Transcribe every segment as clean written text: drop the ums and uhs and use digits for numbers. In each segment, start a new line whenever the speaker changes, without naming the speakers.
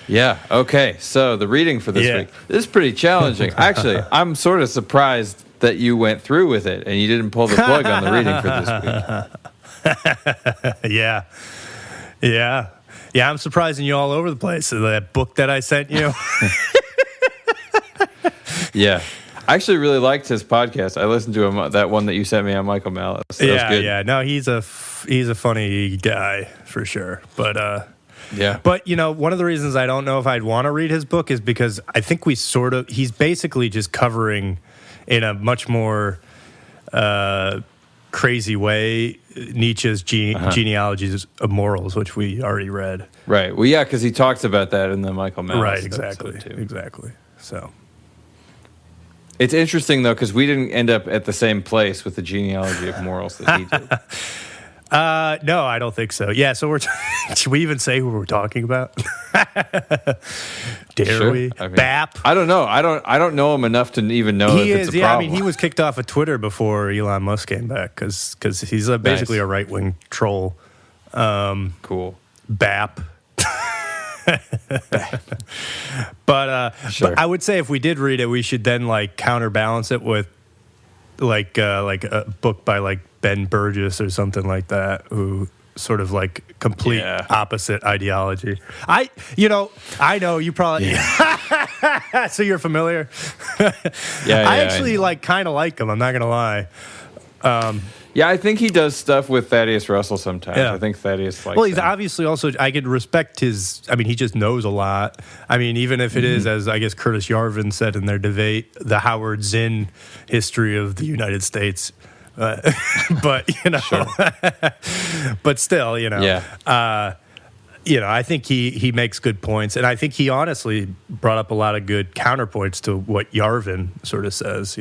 Yeah. Okay. So the reading for this week is pretty challenging. Actually, I'm sort of surprised that you went through with it and you didn't pull the plug on the reading for this week.
Yeah. I'm surprising you all over the place. That book that I sent you.
Yeah. I actually really liked his podcast. I listened to him, that one that you sent me on Michael Malice. That was good.
Yeah. No, he's a funny guy for sure. But
yeah.
But one of the reasons I don't know if I'd want to read his book is because I think he's basically just covering in a much more crazy way Nietzsche's genealogies of morals, which we already read.
Right. Well, yeah, because he talks about that in the Michael Malice.
Right. Exactly. So.
It's interesting, though, because we didn't end up at the same place with the genealogy of morals that he did.
No, I don't think so. Yeah, so should we even say who we're talking about? Dare we? I mean, BAP?
I don't know. I don't know him enough to even know if it's a problem.
I mean, he was kicked off of Twitter before Elon Musk came back because he's basically a right-wing troll.
Cool.
BAP. But I would say if we did read it, we should then counterbalance it with like a book by Ben Burgess or something like that, who sort of complete opposite ideology. I know you probably so you're familiar. I actually kind of like him. I'm not gonna lie.
Yeah, I think he does stuff with Thaddeus Russell sometimes. Yeah. I think Thaddeus likes
he's obviously also, I could respect his, he just knows a lot. I mean, even if it is, as I guess Curtis Yarvin said in their debate, the Howard Zinn history of the United States. But,
Sure.
But still, I think he makes good points. And I think he honestly brought up a lot of good counterpoints to what Yarvin sort of says,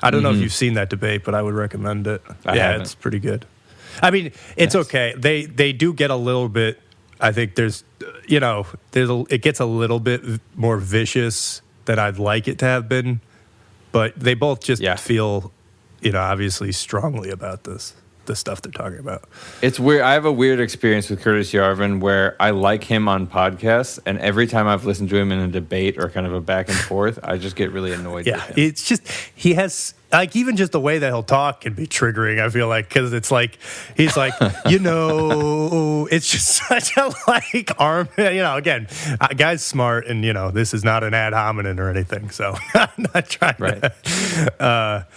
I don't know if you've seen that debate, but I would recommend it.
I haven't.
It's pretty good. I mean, it's okay. They do get a little bit. I think it gets a little bit more vicious than I'd like it to have been, but they both just feel, obviously strongly about the stuff they're talking about.
It's weird. I have a weird experience with Curtis Yarvin where I like him on podcasts, and every time I've listened to him in a debate or kind of a back and forth, I just get really annoyed with him.
It's just, he has, even just the way that he'll talk can be triggering, I feel like, because it's he's it's just such a arm, again, guy's smart, and, this is not an ad hominem or anything, so I'm not trying to...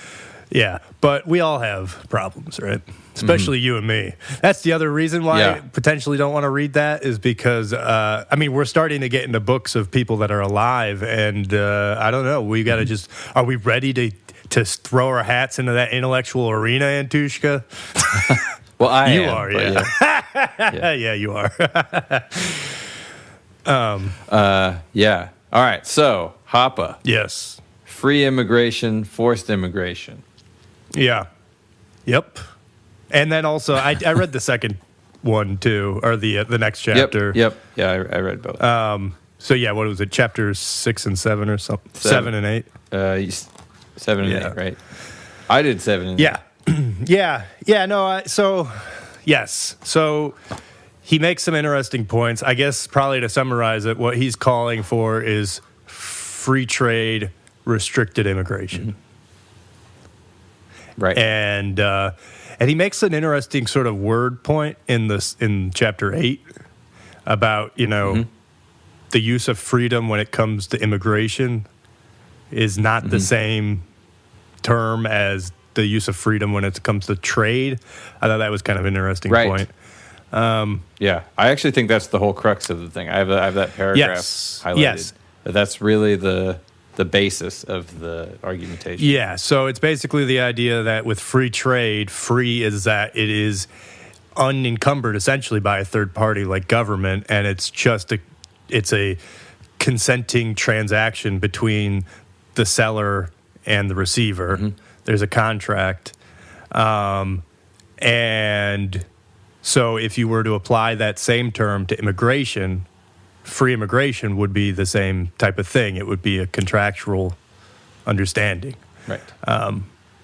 Yeah, but we all have problems, right? Especially you and me. That's the other reason why I potentially don't want to read that is because, we're starting to get into books of people that are alive, and I don't know. We got to are we ready to throw our hats into that intellectual arena, Antushka?
Well,
you are, yeah, you are.
Yeah. All right, so, Hoppe.
Yes.
Free immigration, forced immigration.
Yeah. Yep. And then also, I read the second one too, or the next chapter.
Yep. Yeah, I read both.
So yeah, what was it? Chapters 6 and 7 or something? 7 and 8.
7 and 8, right? I did 7 and 8.
Yeah. No. So yes. So he makes some interesting points. I guess probably to summarize it, what he's calling for is free trade, restricted immigration.
Right.
And he makes an interesting sort of word point in chapter 8 about, the use of freedom when it comes to immigration is not the same term as the use of freedom when it comes to trade. I thought that was kind of an interesting point.
Yeah, I actually think that's the whole crux of the thing. I have that paragraph highlighted.
Yes.
That's really the basis of the argumentation.
Yeah, so it's basically the idea that with free trade, free is that it is unencumbered essentially by a third party like government, and it's just a consenting transaction between the seller and the receiver. There's a contract. And so if you were to apply that same term to immigration, free immigration would be the same type of thing. It would be a contractual understanding.
Right.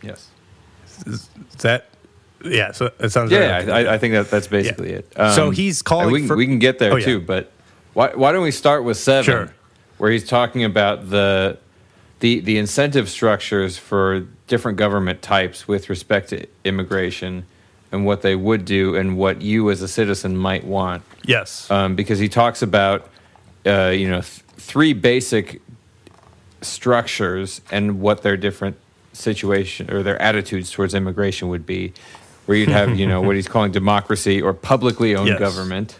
Yes.
Is that... Yeah, so it sounds
I think that's basically it.
So he's calling
we can get there too, but Why don't we start with 7,
Sure.
where he's talking about the incentive structures for different government types with respect to immigration and what they would do and what you as a citizen might want.
Yes.
Because he talks about, 3 basic structures and what their different situation or their attitudes towards immigration would be, where you'd have, what he's calling democracy or publicly owned government,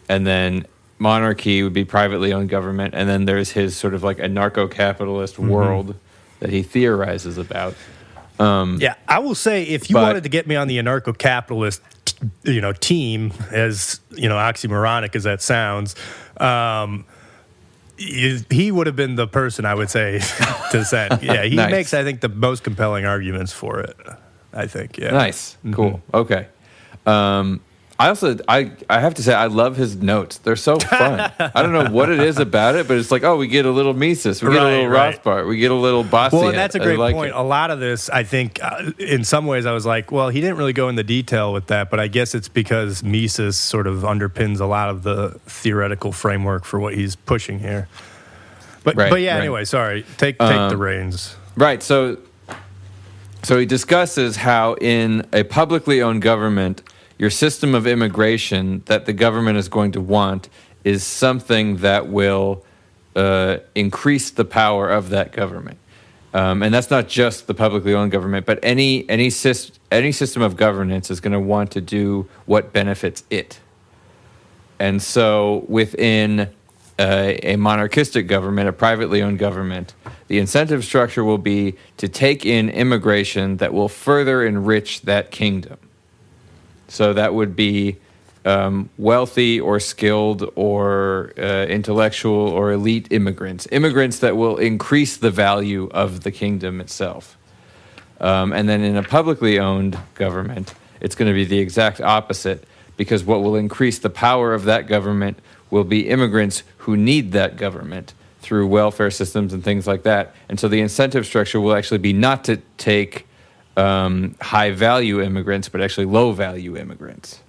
and then monarchy would be privately owned government, and then there's his sort of like anarcho-capitalist world that he theorizes about.
I will say, if you wanted to get me on the anarcho-capitalist, team, as oxymoronic as that sounds, he would have been the person I would say to send. Yeah, he
Nice.
makes, I think, the most compelling arguments for it. I think. Yeah.
Nice, cool, okay. I have to say, I love his notes. They're so fun. I don't know what it is about it, but it's like, we get a little Mises, we get a little Rothbard, we get a little Bastiat.
Well, and that's a great point.
It.
A lot of this, I think, in some ways, I was like, well, he didn't really go into detail with that, but I guess it's because Mises sort of underpins a lot of the theoretical framework for what he's pushing here. But anyway, sorry. Take the reins.
Right. So he discusses how in a publicly owned government, your system of immigration that the government is going to want is something that will increase the power of that government. And that's not just the publicly owned government, but any system of governance is going to want to do what benefits it. And so within a monarchistic government, a privately owned government, the incentive structure will be to take in immigration that will further enrich that kingdom. So that would be wealthy or skilled or intellectual or elite immigrants that will increase the value of the kingdom itself. And then in a publicly owned government, it's going to be the exact opposite, because what will increase the power of that government will be immigrants who need that government through welfare systems and things like that. And so the incentive structure will actually be not to take high-value immigrants, but actually low-value immigrants.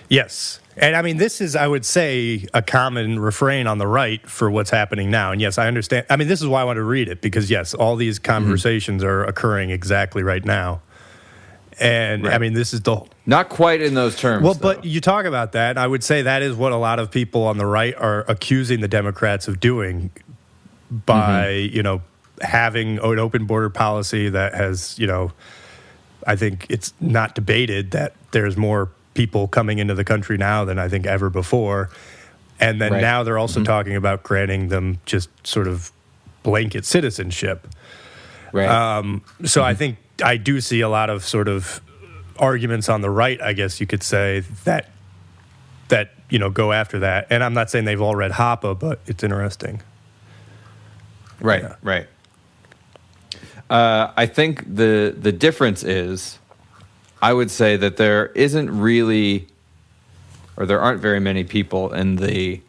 Yes. And I mean, this is, I would say, a common refrain on the right for what's happening now. And yes, I understand. I mean, this is why I want to read it, because yes, all these conversations are occurring exactly right now. And I mean, this is the...
Not quite in those terms.
Well,
though.
but you talk about that, and I would say that is what a lot of people on the right are accusing the Democrats of doing by, having an open border policy that has, I think it's not debated that there's more people coming into the country now than I think ever before. And then now they're also talking about granting them just sort of blanket citizenship.
Right.
So I think I do see a lot of sort of arguments on the right, I guess you could say, that go after that. And I'm not saying they've all read Hoppe, but it's interesting.
Right, right. I think the difference is, I would say that there isn't really, or there aren't very many people on the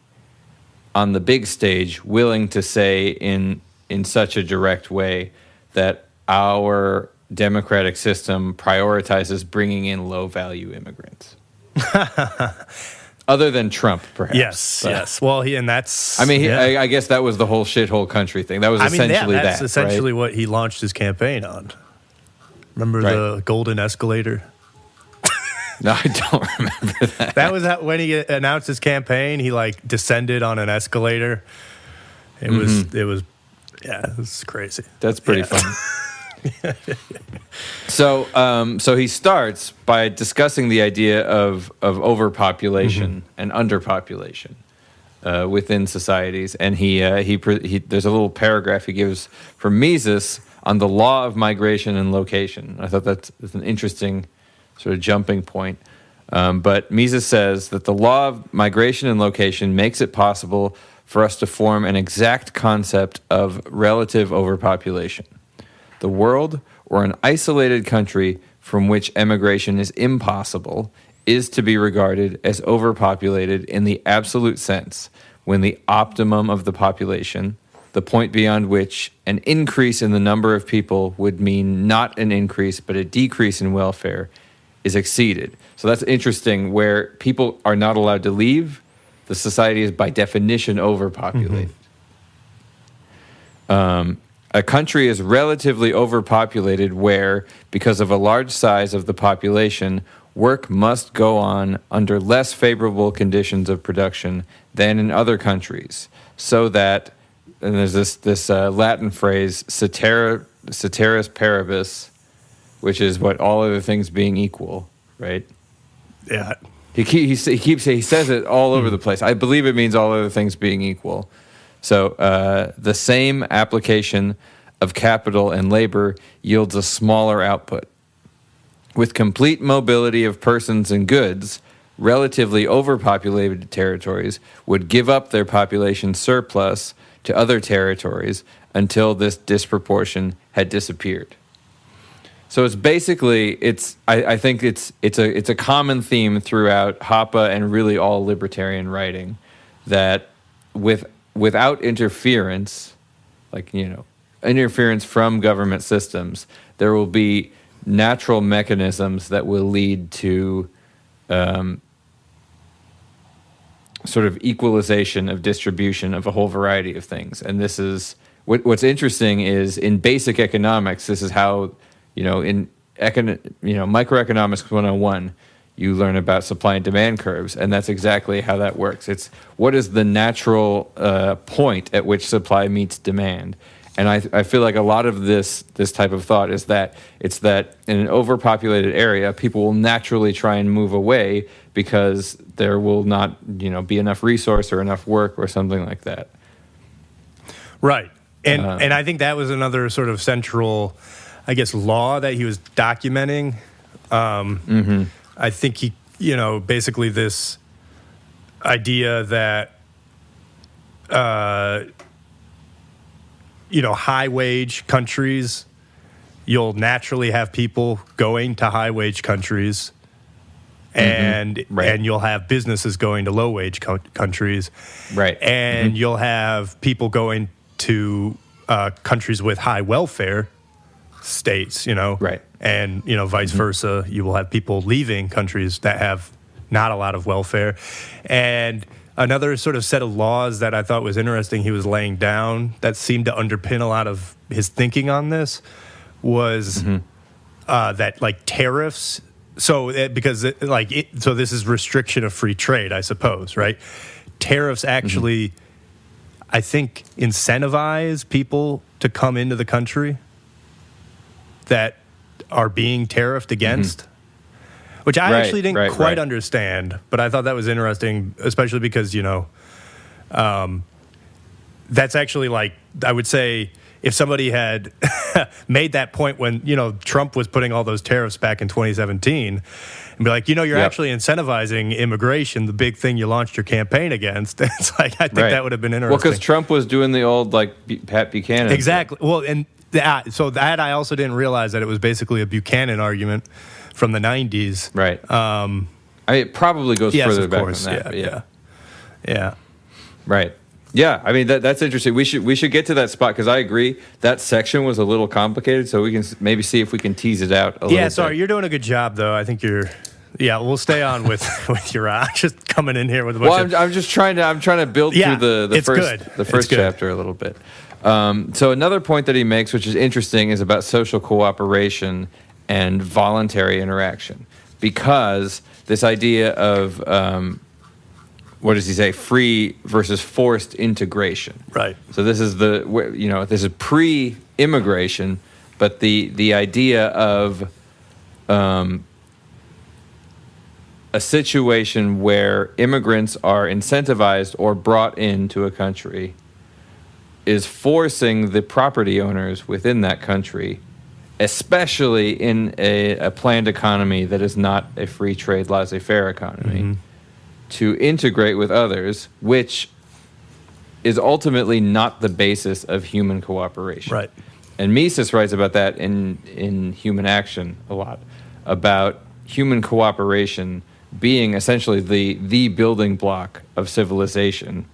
big stage willing to say in such a direct way that our democratic system prioritizes bringing in low-value immigrants. Other than Trump, perhaps.
Yes. Well, that's...
I mean, I guess that was the whole shithole country thing. That was essentially that.
That's essentially what he launched his campaign on. Remember the golden escalator?
No, I don't remember that.
That was when he announced his campaign. He descended on an escalator. It was crazy.
That's pretty fun. So he starts by discussing the idea of overpopulation and underpopulation within societies, and he there's a little paragraph he gives from Mises on the law of migration and location. I thought that's an interesting sort of jumping point. But Mises says that the law of migration and location makes it possible for us to form an exact concept of relative overpopulation. The world, or an isolated country from which emigration is impossible, is to be regarded as overpopulated in the absolute sense, when the optimum of the population, the point beyond which an increase in the number of people would mean not an increase but a decrease in welfare, is exceeded. So that's interesting, where people are not allowed to leave, the society is by definition overpopulated. A country is relatively overpopulated where, because of a large size of the population, work must go on under less favorable conditions of production than in other countries, so that, and there's this Latin phrase, ceteris paribus, which is what all other things being equal, right?
Yeah.
He says it all over the place. I believe it means all other things being equal. So the same application of capital and labor yields a smaller output. With complete mobility of persons and goods, relatively overpopulated territories would give up their population surplus to other territories until this disproportion had disappeared. So it's basically, I think it's a common theme throughout Hoppe and really all libertarian writing, that without interference, interference from government systems, there will be natural mechanisms that will lead to sort of equalization of distribution of a whole variety of things. And this is what's interesting is in basic economics, this is how, in microeconomics 101, you learn about supply and demand curves, and that's exactly how that works. It's what is the natural point at which supply meets demand. And I feel like a lot of this type of thought is that it's that in an overpopulated area, people will naturally try and move away because there will not, be enough resource or enough work or something like that.
Right. And I think that was another sort of central, I guess, law that he was documenting. I think he, basically this idea that, high wage countries, you'll naturally have people going to high wage countries, and you'll have businesses going to low wage countries, right? And you'll have people going to countries with high welfare states, right? And vice versa. You will have people leaving countries that have not a lot of welfare. And another sort of set of laws that I thought was interesting he was laying down that seemed to underpin a lot of his thinking on this was that tariffs. So so this is restriction of free trade, I suppose, right? Tariffs actually, I think, incentivize people to come into the country that are being tariffed against. Which I actually didn't quite understand, but I thought that was interesting, especially because, that's actually I would say if somebody had made that point when, Trump was putting all those tariffs back in 2017 and be like, you're actually incentivizing immigration, the big thing you launched your campaign against. It's I think that would have been interesting.
Well, because Trump was doing the old, Pat Buchanan.
Exactly. Well, and so that I also didn't realize that it was basically a Buchanan argument from the 90s. Right.
It probably goes further back than that.
Yeah.
Right. Yeah. I mean, that's interesting. We should get to that spot because I agree that section was a little complicated, so we can maybe see if we can tease it out a little bit.
Yeah, sorry. You're doing a good job, though. I think you're... Yeah, we'll stay on with your just coming in here with a bunch
I'm just trying to build through the first chapter a little bit. So another point that he makes, which is interesting, is about social cooperation and voluntary interaction, because this idea of what does he say, free versus forced integration. Right. So this is this is pre-immigration, but the idea of a situation where immigrants are incentivized or brought into a country is forcing the property owners within that country, especially in a planned economy that is not a free trade, laissez-faire economy, to integrate with others, which is ultimately not the basis of human cooperation. Right. And Mises writes about that in Human Action a lot, about human cooperation being essentially the building block of civilization,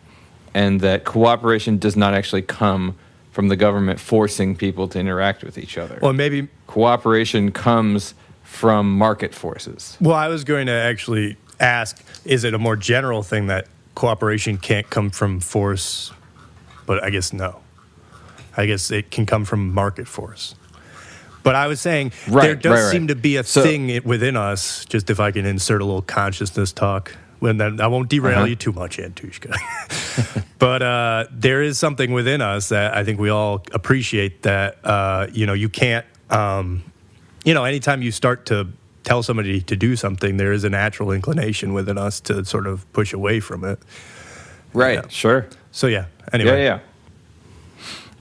and that cooperation does not actually come from the government forcing people to interact with each other.
Well, maybe
cooperation comes from market forces.
Well, I was going to actually ask, is it a more general thing that cooperation can't come from force, but I guess no. I guess it can come from market force. But I was saying there does seem to be a thing within us, just if I can insert a little consciousness talk, and then I won't derail you too much, Antushka. But there is something within us that I think we all appreciate that, you can't, anytime you start to tell somebody to do something, there is a natural inclination within us to sort of push away from it.
Right, sure.
So, anyway.
Yeah.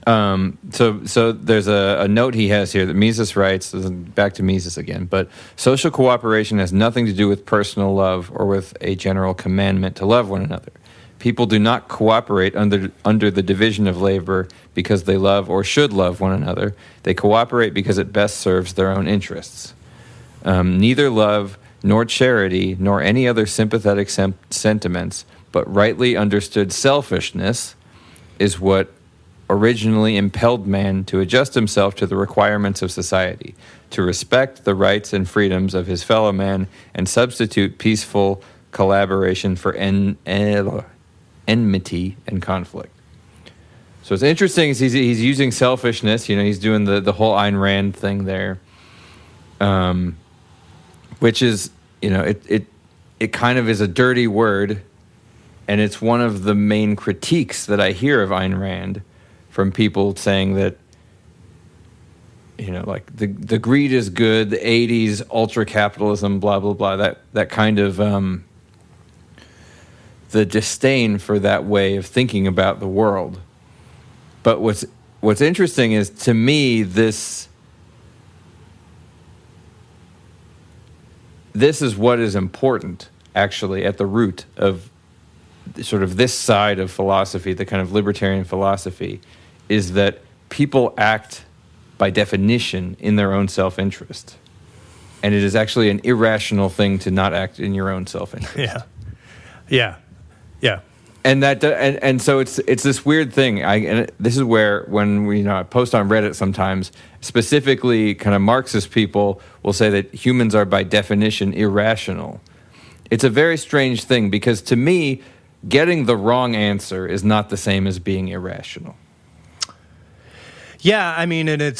So there's a note he has here that Mises writes, back to Mises again, but social cooperation has nothing to do with personal love or with a general commandment to love one another. People do not cooperate under the division of labor because they love or should love one another. They cooperate because it best serves their own interests. Neither love nor charity nor any other sympathetic sentiments, but rightly understood selfishness is what originally impelled man to adjust himself to the requirements of society, to respect the rights and freedoms of his fellow man, and substitute peaceful collaboration for enmity and conflict. So it's interesting is he's using selfishness. He's doing the whole Ayn Rand thing there, which is it kind of is a dirty word, and it's one of the main critiques that I hear of Ayn Rand from people saying that, like the greed is good, the 80s, ultra-capitalism, blah, blah, blah, that kind of, the disdain for that way of thinking about the world. But what's interesting is, to me, this is what is important, actually, at the root of sort of this side of philosophy, the kind of libertarian philosophy, is that people act by definition in their own self-interest. And it is actually an irrational thing to not act in your own self-interest.
Yeah.
And so it's this weird thing. And this is where, when I post on Reddit sometimes, specifically kind of Marxist people will say that humans are by definition irrational. It's a very strange thing, because to me, getting the wrong answer is not the same as being irrational.
Yeah, I mean, and it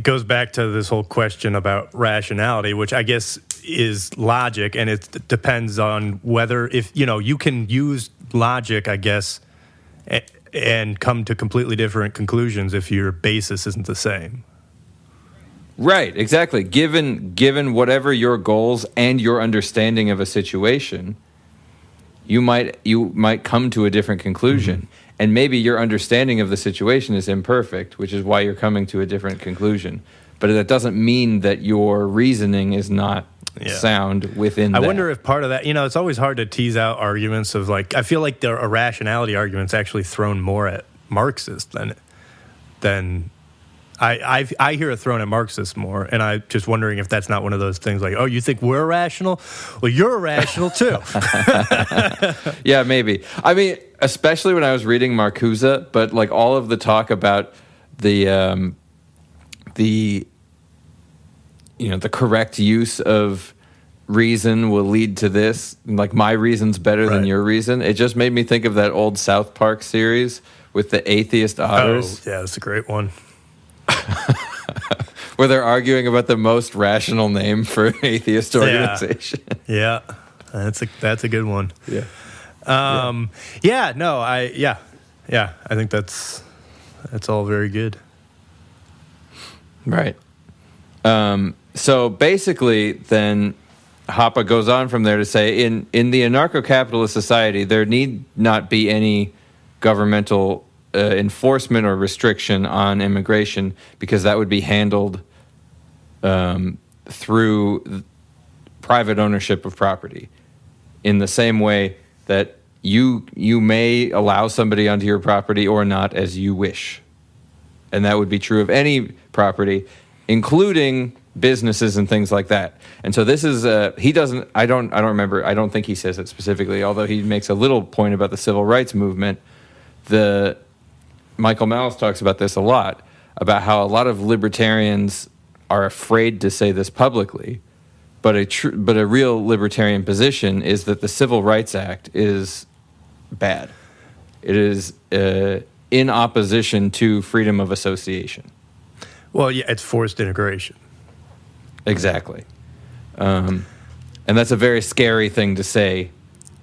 goes back to this whole question about rationality, which I guess is logic, and it depends on whether, if, you can use logic, I guess, and come to completely different conclusions if your basis isn't the same.
Right, exactly. Given whatever your goals and your understanding of a situation, you might come to a different conclusion. Mm-hmm. And maybe your understanding of the situation is imperfect, which is why you're coming to a different conclusion. But that doesn't mean that your reasoning is not sound within that.
I wonder if part of that, it's always hard to tease out arguments of, like, I feel like the irrationality argument's actually thrown more at Marxists than I hear it thrown at Marxists more, and I'm just wondering if that's not one of those things like, oh, you think we're irrational? Well, you're irrational too.
Yeah, maybe. I mean, especially when I was reading Marcuse, but like all of the talk about the correct use of reason will lead to this, like my reason's better than your reason. It just made me think of that old South Park series with the atheist otters.
Oh, yeah, that's a great one.
Where they're arguing about the most rational name for an atheist organization.
Yeah, that's a good one.
Yeah.
I think that's all very good.
Right. So basically, then Hoppe goes on from there to say, in the anarcho-capitalist society, there need not be any governmental enforcement or restriction on immigration, because that would be handled through private ownership of property. In the same way that you may allow somebody onto your property or not as you wish. And that would be true of any property, including businesses and things like that. And so this is he doesn't I don't remember, I don't think he says it specifically, although he makes a little point about the civil rights movement. Michael Malice talks about this a lot, about how a lot of libertarians are afraid to say this publicly, but a real libertarian position is that the Civil Rights Act is bad. It is in opposition to freedom of association.
Well, yeah, it's forced integration.
Exactly. And that's a very scary thing to say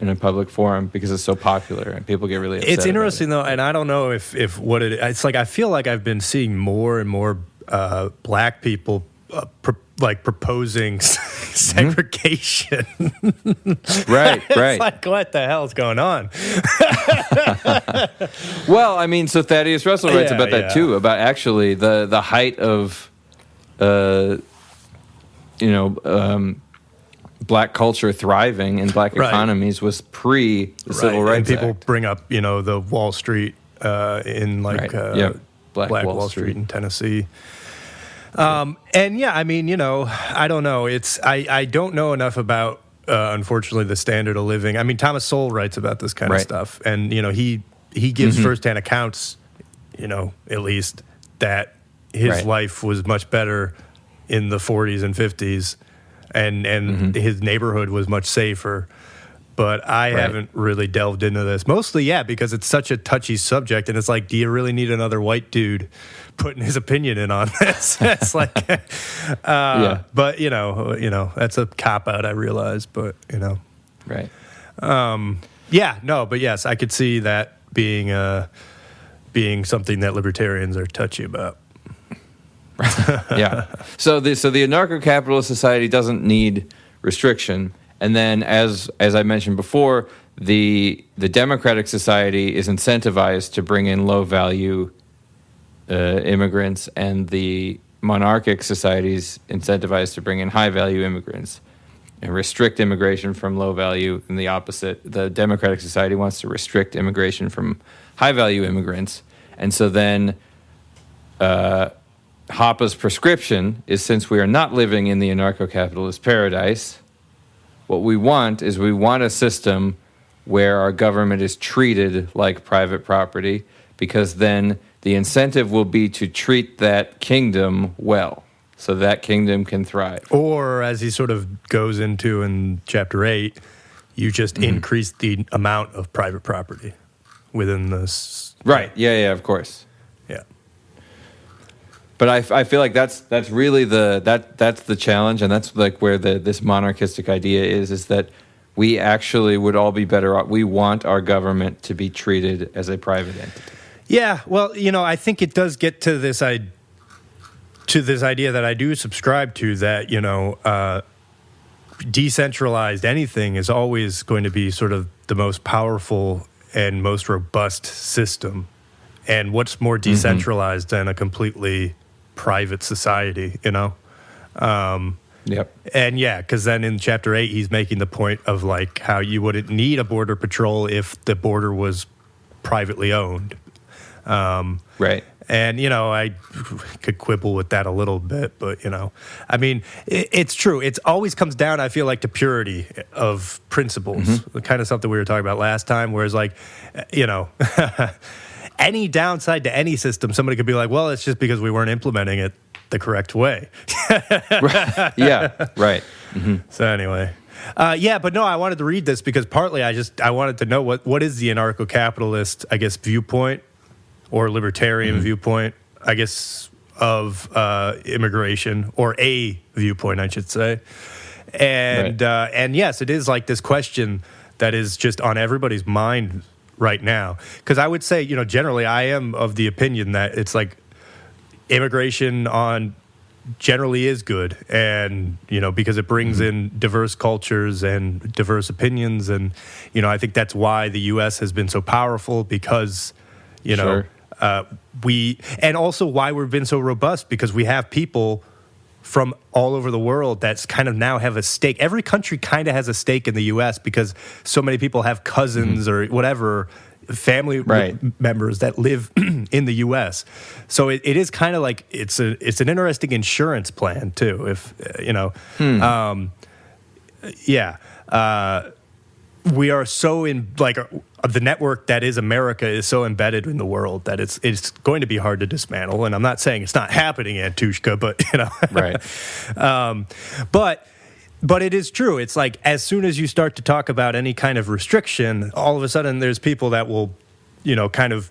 in a public forum because it's so popular and people get really upset.
It's interesting, though, and I don't know if what it's like. I feel like I've been seeing more and more black people proposing segregation.
Right.
It's like, what the hell's going on?
Well, I mean, so Thaddeus Russell writes about that too, about actually the height of, black culture thriving and black economies was pre the Civil Rights
and people
Act.
bring up, the Wall Street in Black Wall Street in Tennessee. And yeah, I mean, I don't know. I don't know enough about, unfortunately, the standard of living. I mean, Thomas Sowell writes about this kind of stuff, and he gives firsthand accounts, at least that his life was much better in the 40s and 50s, and his neighborhood was much safer. But I haven't really delved into this. Mostly, because it's such a touchy subject, and it's like, do you really need another white dude putting his opinion in on this? It's like, but that's a cop out. I realize, but
Right.
But yes, I could see that being something that libertarians are touchy about.
Yeah. So the anarcho-capitalist society doesn't need restriction. And then, as I mentioned before, the democratic society is incentivized to bring in low-value immigrants, and the monarchic society is incentivized to bring in high-value immigrants and restrict immigration from low-value. And the opposite, the democratic society wants to restrict immigration from high-value immigrants. And so then Hoppe's prescription is, since we are not living in the anarcho-capitalist paradise, what we want is a system where our government is treated like private property, because then the incentive will be to treat that kingdom well, so that kingdom can thrive.
Or, as he sort of goes into in Chapter 8, you just increase the amount of private property within this.
Right, yeah, of course.
Yeah.
But I feel like that's really that's the challenge, and that's like where this monarchistic idea is that we actually would all be better off. We want our government to be treated as a private entity.
Yeah, well, I think it does get to this idea that I do subscribe to, that decentralized anything is always going to be sort of the most powerful and most robust system. And what's more decentralized than a completely private society,
Yep.
And because then in Chapter 8, he's making the point of like how you wouldn't need a border patrol if the border was privately owned.
Right.
And, I could quibble with that a little bit, but, I mean, it's true. It always comes down, I feel like, to purity of principles, the kind of stuff that we were talking about last time, whereas like, any downside to any system, somebody could be like, well, it's just because we weren't implementing it the correct way.
Right. Yeah, right.
So anyway, but no, I wanted to read this because partly I wanted to know what is the anarcho-capitalist, I guess, viewpoint or libertarian viewpoint, I guess, of immigration, or a viewpoint, I should say. And yes, it is like this question that is just on everybody's mind right now. Because I would say, generally, I am of the opinion that it's like immigration generally is good, and because it brings in diverse cultures and diverse opinions, and I think that's why the U.S. has been so powerful, because and also why we've been so robust, because we have people from all over the world that's kind of now have a stake. Every country kind of has a stake in the U.S. because so many people have cousins or whatever, family members that live in the U.S. So it is kind of like it's an interesting insurance plan too. If we are so in like the network that is America is so embedded in the world that it's going to be hard to dismantle. And I'm not saying it's not happening, Antushka, but
right.
But But it is true. It's like as soon as you start to talk about any kind of restriction, all of a sudden there's people that will, kind of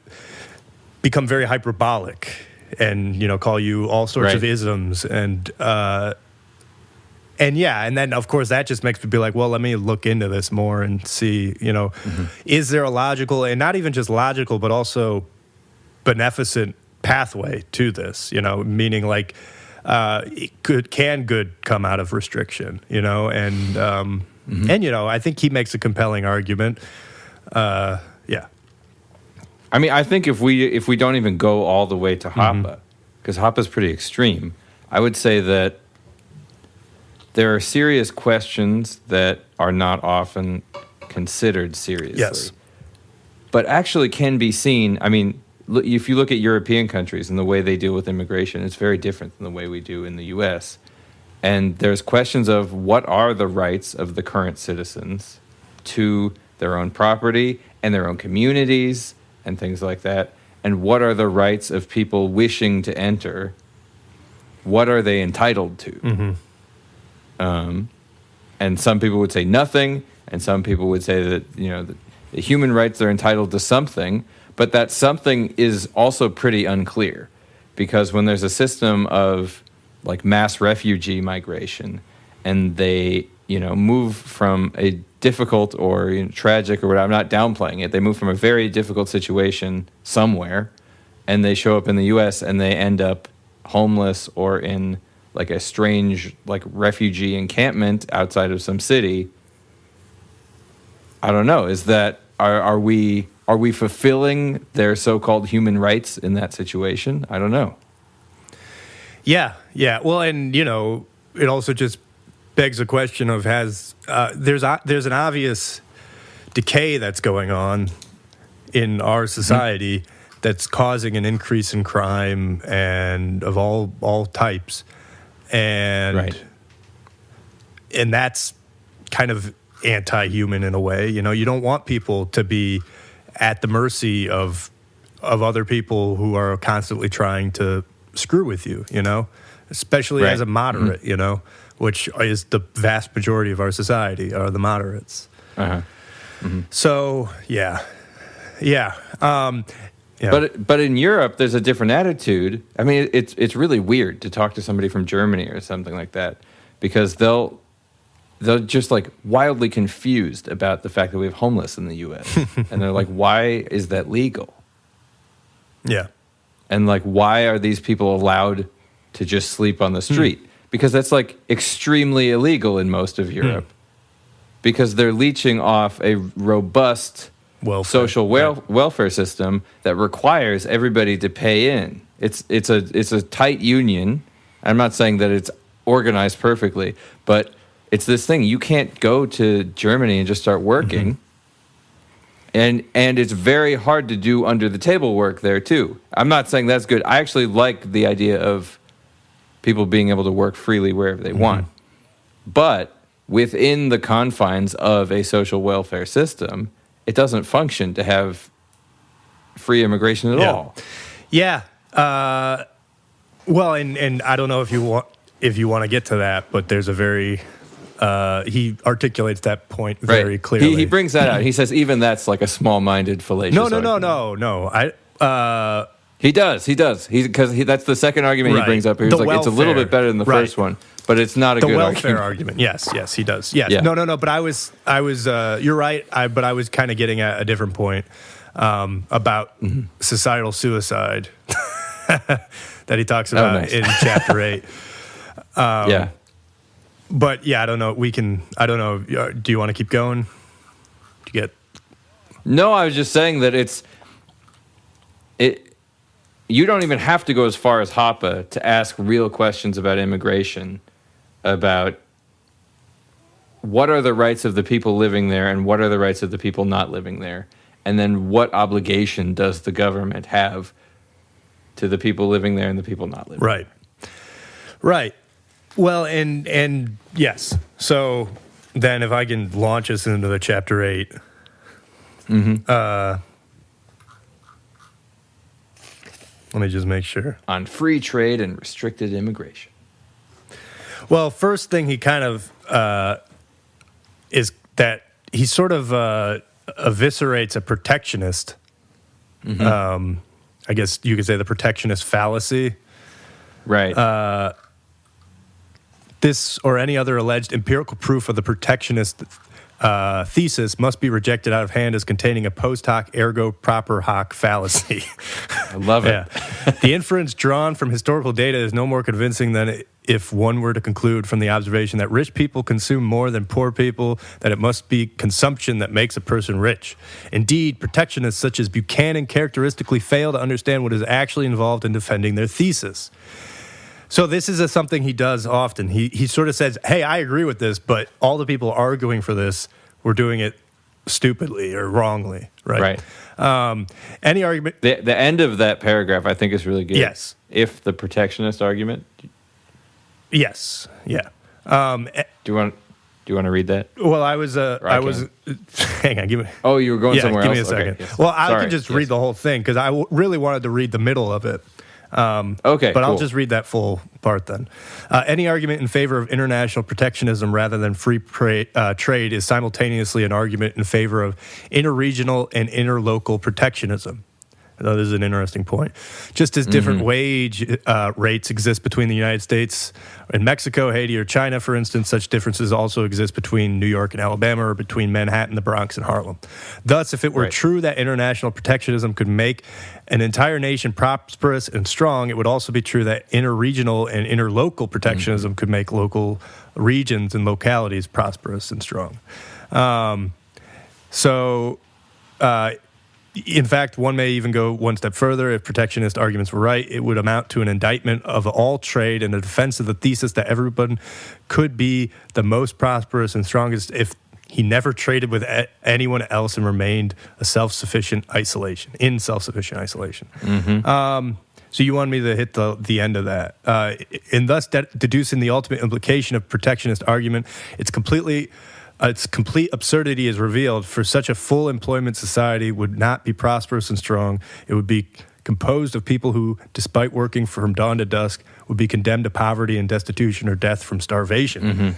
become very hyperbolic and, call you all sorts of isms. And then, of course, that just makes me be like, well, let me look into this more and see, is there a logical, and not even just logical, but also beneficent pathway to this, meaning like, can good come out of restriction, and I think he makes a compelling argument.
I mean, I think if we don't even go all the way to Hoppe, because Hoppe's pretty extreme, I would say that there are serious questions that are not often considered seriously.
Yes.
But actually can be seen. I mean, if you look at European countries and the way they deal with immigration, it's very different than the way we do in the U.S. And there's questions of what are the rights of the current citizens to their own property and their own communities and things like that, and what are the rights of people wishing to enter? What are they entitled to? And some people would say nothing, and some people would say that the human rights are entitled to something, but that something is also pretty unclear, because when there's a system of like mass refugee migration, and they move from a difficult or tragic or whatever, I'm not downplaying it, they move from a very difficult situation somewhere, and they show up in the U.S. and they end up homeless or in like a strange like refugee encampment outside of some city. I don't know. Is that are we fulfilling their so-called human rights in that situation? I don't know.
Yeah. Well, and it also just begs a question of there's an obvious decay that's going on in our society that's causing an increase in crime and of all types, and that's kind of anti-human in a way. You don't want people to be at the mercy of other people who are constantly trying to screw with you, especially as a moderate, which is the vast majority of our society are the moderates. So, yeah.
But in Europe, there's a different attitude. I mean, it's really weird to talk to somebody from Germany or something like that, because they'll just like wildly confused about the fact that we have homeless in the U.S. And they're like, why is that legal?
Yeah.
And like, why are these people allowed to just sleep on the street? Because that's like extremely illegal in most of Europe, because they're leeching off a robust social welfare system that requires everybody to pay in. It's a tight union. I'm not saying that it's organized perfectly, but it's this thing. You can't go to Germany and just start working. And it's very hard to do under the table work there too. I'm not saying that's good. I actually like the idea of people being able to work freely wherever they want. But within the confines of a social welfare system, it doesn't function to have free immigration at all.
Yeah. Well, and I don't know if you want to get to that, but there's a very he articulates that point very clearly.
He brings that out. He says even that's like a small-minded, fallacious argument.
No.
He does. Because that's the second argument he brings up. He's like, it's a little bit better than the first one, but it's not a good argument.
The welfare argument. Yes, he does. Yes. Yeah. No. But I was. You're right. But I was kind of getting at a different point about societal suicide that he talks about in chapter 8. But yeah, I don't know. I don't know. Do you want to keep going?
No, I was just saying that you don't even have to go as far as Hoppe to ask real questions about immigration, about what are the rights of the people living there and what are the rights of the people not living there, and then what obligation does the government have to the people living there and the people not living there.
Right. Well, and yes. So then if I can launch us into the chapter 8, let me just make sure.
On free trade and restricted immigration.
Well, first thing he kind of is that he sort of eviscerates a protectionist. I guess you could say the protectionist fallacy.
Right.
This or any other alleged empirical proof of the protectionist thesis must be rejected out of hand as containing a post hoc ergo propter hoc fallacy.
I love it.
The inference drawn from historical data is no more convincing than if one were to conclude from the observation that rich people consume more than poor people, that it must be consumption that makes a person rich. Indeed, protectionists such as Buchanan characteristically fail to understand what is actually involved in defending their thesis. So this is something he does often. He sort of says, hey, I agree with this, but all the people arguing for this were doing it stupidly or wrongly, right?
Right.
Any argument...
The end of that paragraph, I think, is really good.
Yes.
If the protectionist argument.
Yes. Yeah.
Do you want to read that?
Well, I was. Hang on. Give me.
Oh, you were going somewhere else.
Give me a second.
Okay, yes.
Well, I
Sorry,
can just read the whole thing because I really wanted to read the middle of it.
Okay,
but I'll
cool.
just read that full part then. Any argument in favor of international protectionism rather than free trade is simultaneously an argument in favor of interregional and interlocal protectionism. This is an interesting point. Just as different wage rates exist between the United States and Mexico, Haiti, or China, for instance, such differences also exist between New York and Alabama or between Manhattan, the Bronx, and Harlem. Thus, if it were true that international protectionism could make an entire nation prosperous and strong, it would also be true that interregional and interlocal protectionism could make local regions and localities prosperous and strong. In fact, one may even go one step further. If protectionist arguments were right, it would amount to an indictment of all trade and a defense of the thesis that everyone could be the most prosperous and strongest if he never traded with anyone else and remained in self-sufficient isolation. So you wanted me to hit the end of that. In thus deducing the ultimate implication of protectionist argument, its complete absurdity is revealed. For such a full employment society would not be prosperous and strong. It would be composed of people who, despite working from dawn to dusk, would be condemned to poverty and destitution or death from starvation.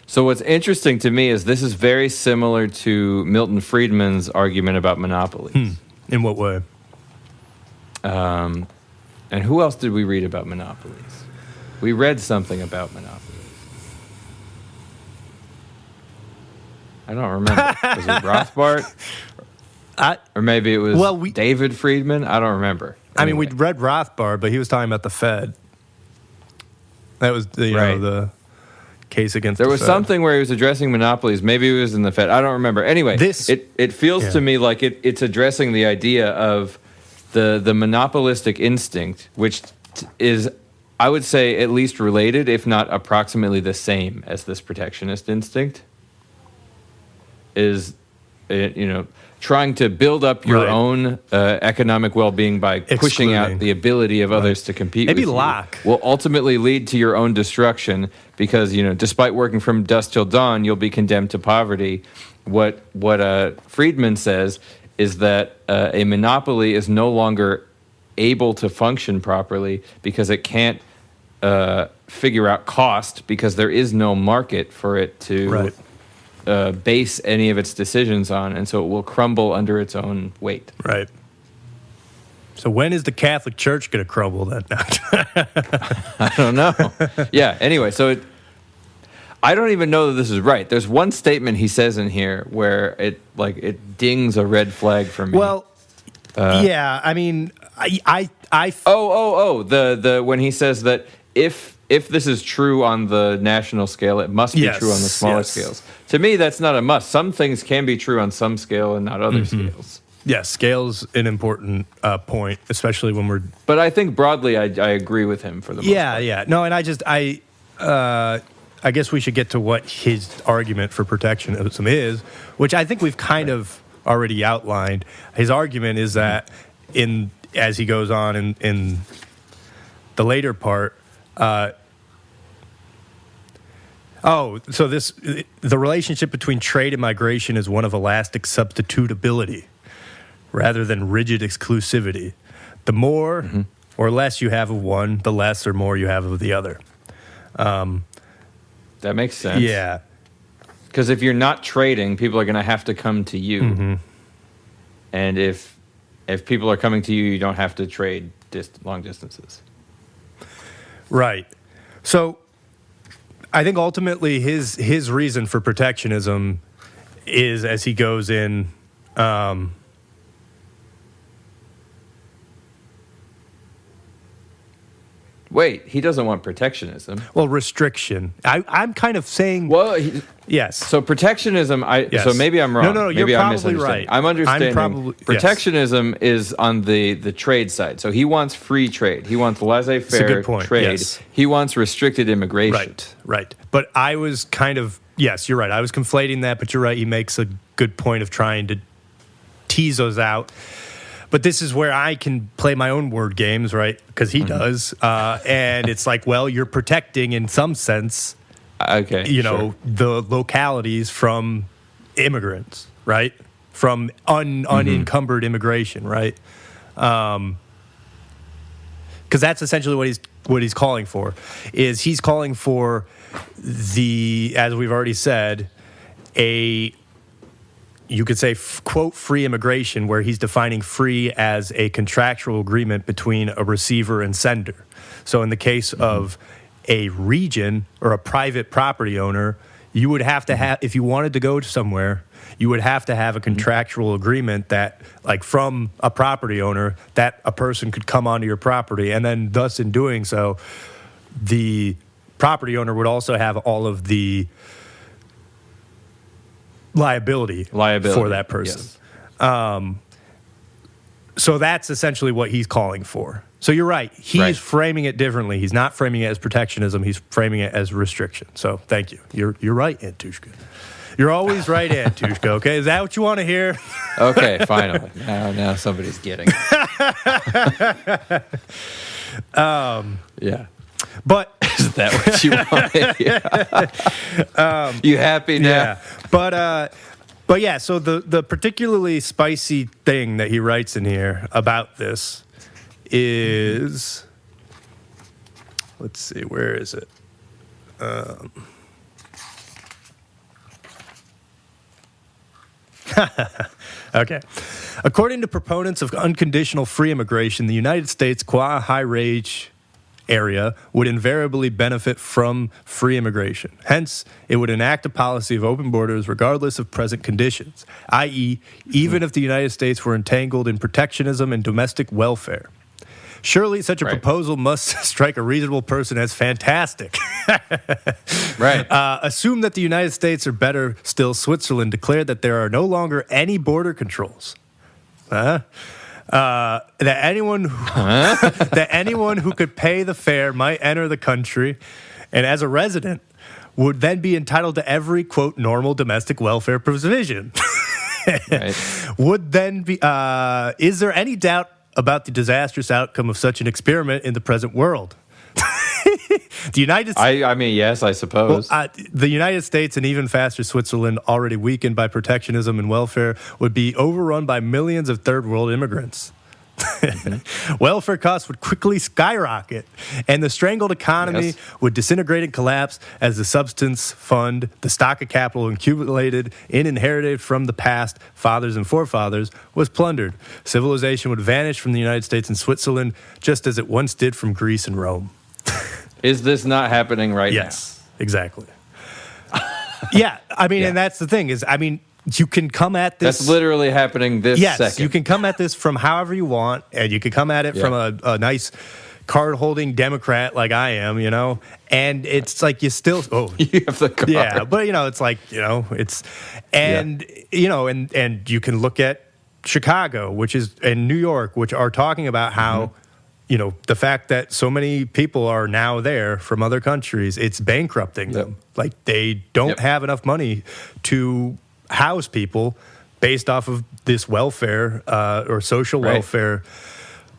So what's interesting to me is this is very similar to Milton Friedman's argument about monopolies.
In what way?
And who else did we read about monopolies? We read something about monopolies. I don't remember. Was it Rothbard? Or maybe it was David Friedman? I don't remember.
I mean, we'd read Rothbard, but he was talking about the Fed. That was the case against the Fed.
There was something where he was addressing monopolies. Maybe it was in the Fed. I don't remember. Anyway, it feels to me like it's addressing the idea of the monopolistic instinct, which is, I would say, at least related, if not approximately the same as this protectionist instinct. Is, trying to build up your own economic well-being by pushing out the ability of others to compete with you. Will ultimately lead to your own destruction because, despite working from dusk till dawn, you'll be condemned to poverty. What Friedman says is that a monopoly is no longer able to function properly because it can't figure out cost because there is no market for it to base any of its decisions on, and so it will crumble under its own weight.
Right. So when is the Catholic Church going to crumble then?
I don't know. Yeah, anyway, so I don't even know that this is right. There's one statement he says in here where it dings a red flag for me.
Well, yeah, I mean,
the when he says that if this is true on the national scale, it must be true on the smaller scales. To me, that's not a must. Some things can be true on some scale and not other scales.
Yes, scale's an important point, especially when we're...
But I think broadly, I agree with him for the most part.
Yeah. No, and I guess we should get to what his argument for protectionism is, which I think we've kind of already outlined. His argument is that, as he goes on in the later part... the relationship between trade and migration is one of elastic substitutability rather than rigid exclusivity. The more or less you have of one, the less or more you have of the other.
That makes sense.
Yeah.
Because if you're not trading, people are going to have to come to you.
Mm-hmm.
And if people are coming to you, you don't have to trade long distances.
Right. So I think ultimately his reason for protectionism is, as he goes in,
Wait, he doesn't want protectionism.
well, restriction. I'm kind of saying,
Well,
yes.
so protectionism.
Yes.
So maybe I'm wrong.
No,
maybe
you're
I'm
probably
misunderstanding.
right.
I'm understanding.
Yes.
Protectionism is on the trade side. So he wants free trade. He wants laissez-faire
good point.
trade.
Yes.
He wants restricted immigration.
Right. But I was kind of, yes, you're right. I was conflating that, but you're right. He makes a good point of trying to tease those out. But this is where I can play my own word games, right? Because he does. And it's like, well, you're protecting in some sense,
Okay.
the localities from immigrants, right? From unencumbered immigration, right? Because that's essentially what he's calling for. He's calling for as we've already said, you could say, quote, free immigration, where he's defining free as a contractual agreement between a receiver and sender. So in the case of a region or a private property owner, you would have to have, if you wanted to go somewhere, you would have to have a contractual agreement that, like, from a property owner, that a person could come onto your property. And then thus in doing so, the property owner would also have all of the liability for that person.
Yes.
So that's essentially what he's calling for. So you're right. He's framing it differently. He's not framing it as protectionism. He's framing it as restriction. So thank you. You're right, Antushka. You're always right, Antushka. Okay, is that what you want to hear?
Okay, finally. Now somebody's getting it. Yeah.
But
is that what you wanted? Yeah. You happy now?
Yeah. But yeah, so the particularly spicy thing that he writes in here about this is, let's see, where is it? Okay. According to proponents of unconditional free immigration, the United States qua high-wage area would invariably benefit from free immigration. Hence, it would enact a policy of open borders regardless of present conditions, i.e., even if the United States were entangled in protectionism and domestic welfare. Surely such a proposal must strike a reasonable person as fantastic.
Right.
Assume that the United States, or better still, Switzerland, declared that there are no longer any border controls. That anyone who could pay the fare might enter the country, and as a resident would then be entitled to every, quote, normal domestic welfare provision. Would then be, is there any doubt about the disastrous outcome of such an experiment in the present world? The United States.
I mean, yes, I suppose.
The United States and even faster Switzerland, already weakened by protectionism and welfare, would be overrun by millions of third world immigrants. Welfare costs would quickly skyrocket, and the strangled economy would disintegrate and collapse as the substance fund, the stock of capital accumulated and inherited from the past fathers and forefathers, was plundered. Civilization would vanish from the United States and Switzerland, just as it once did from Greece and Rome.
Is this not happening right now?
Yes, exactly. Yeah, I mean, and that's the thing is, I mean, you can come at this.
That's literally happening this second.
Yes, you can come at this from however you want, and you can come at it from a nice card-holding Democrat like I am, you know, and it's like you still. Oh,
you have the card.
Yeah, but you know, it's like, you know, it's, and you know, and you can look at Chicago, which is, and New York, which are talking about how. You know, the fact that so many people are now there from other countries, it's bankrupting them. Like, they don't have enough money to house people based off of this welfare or social welfare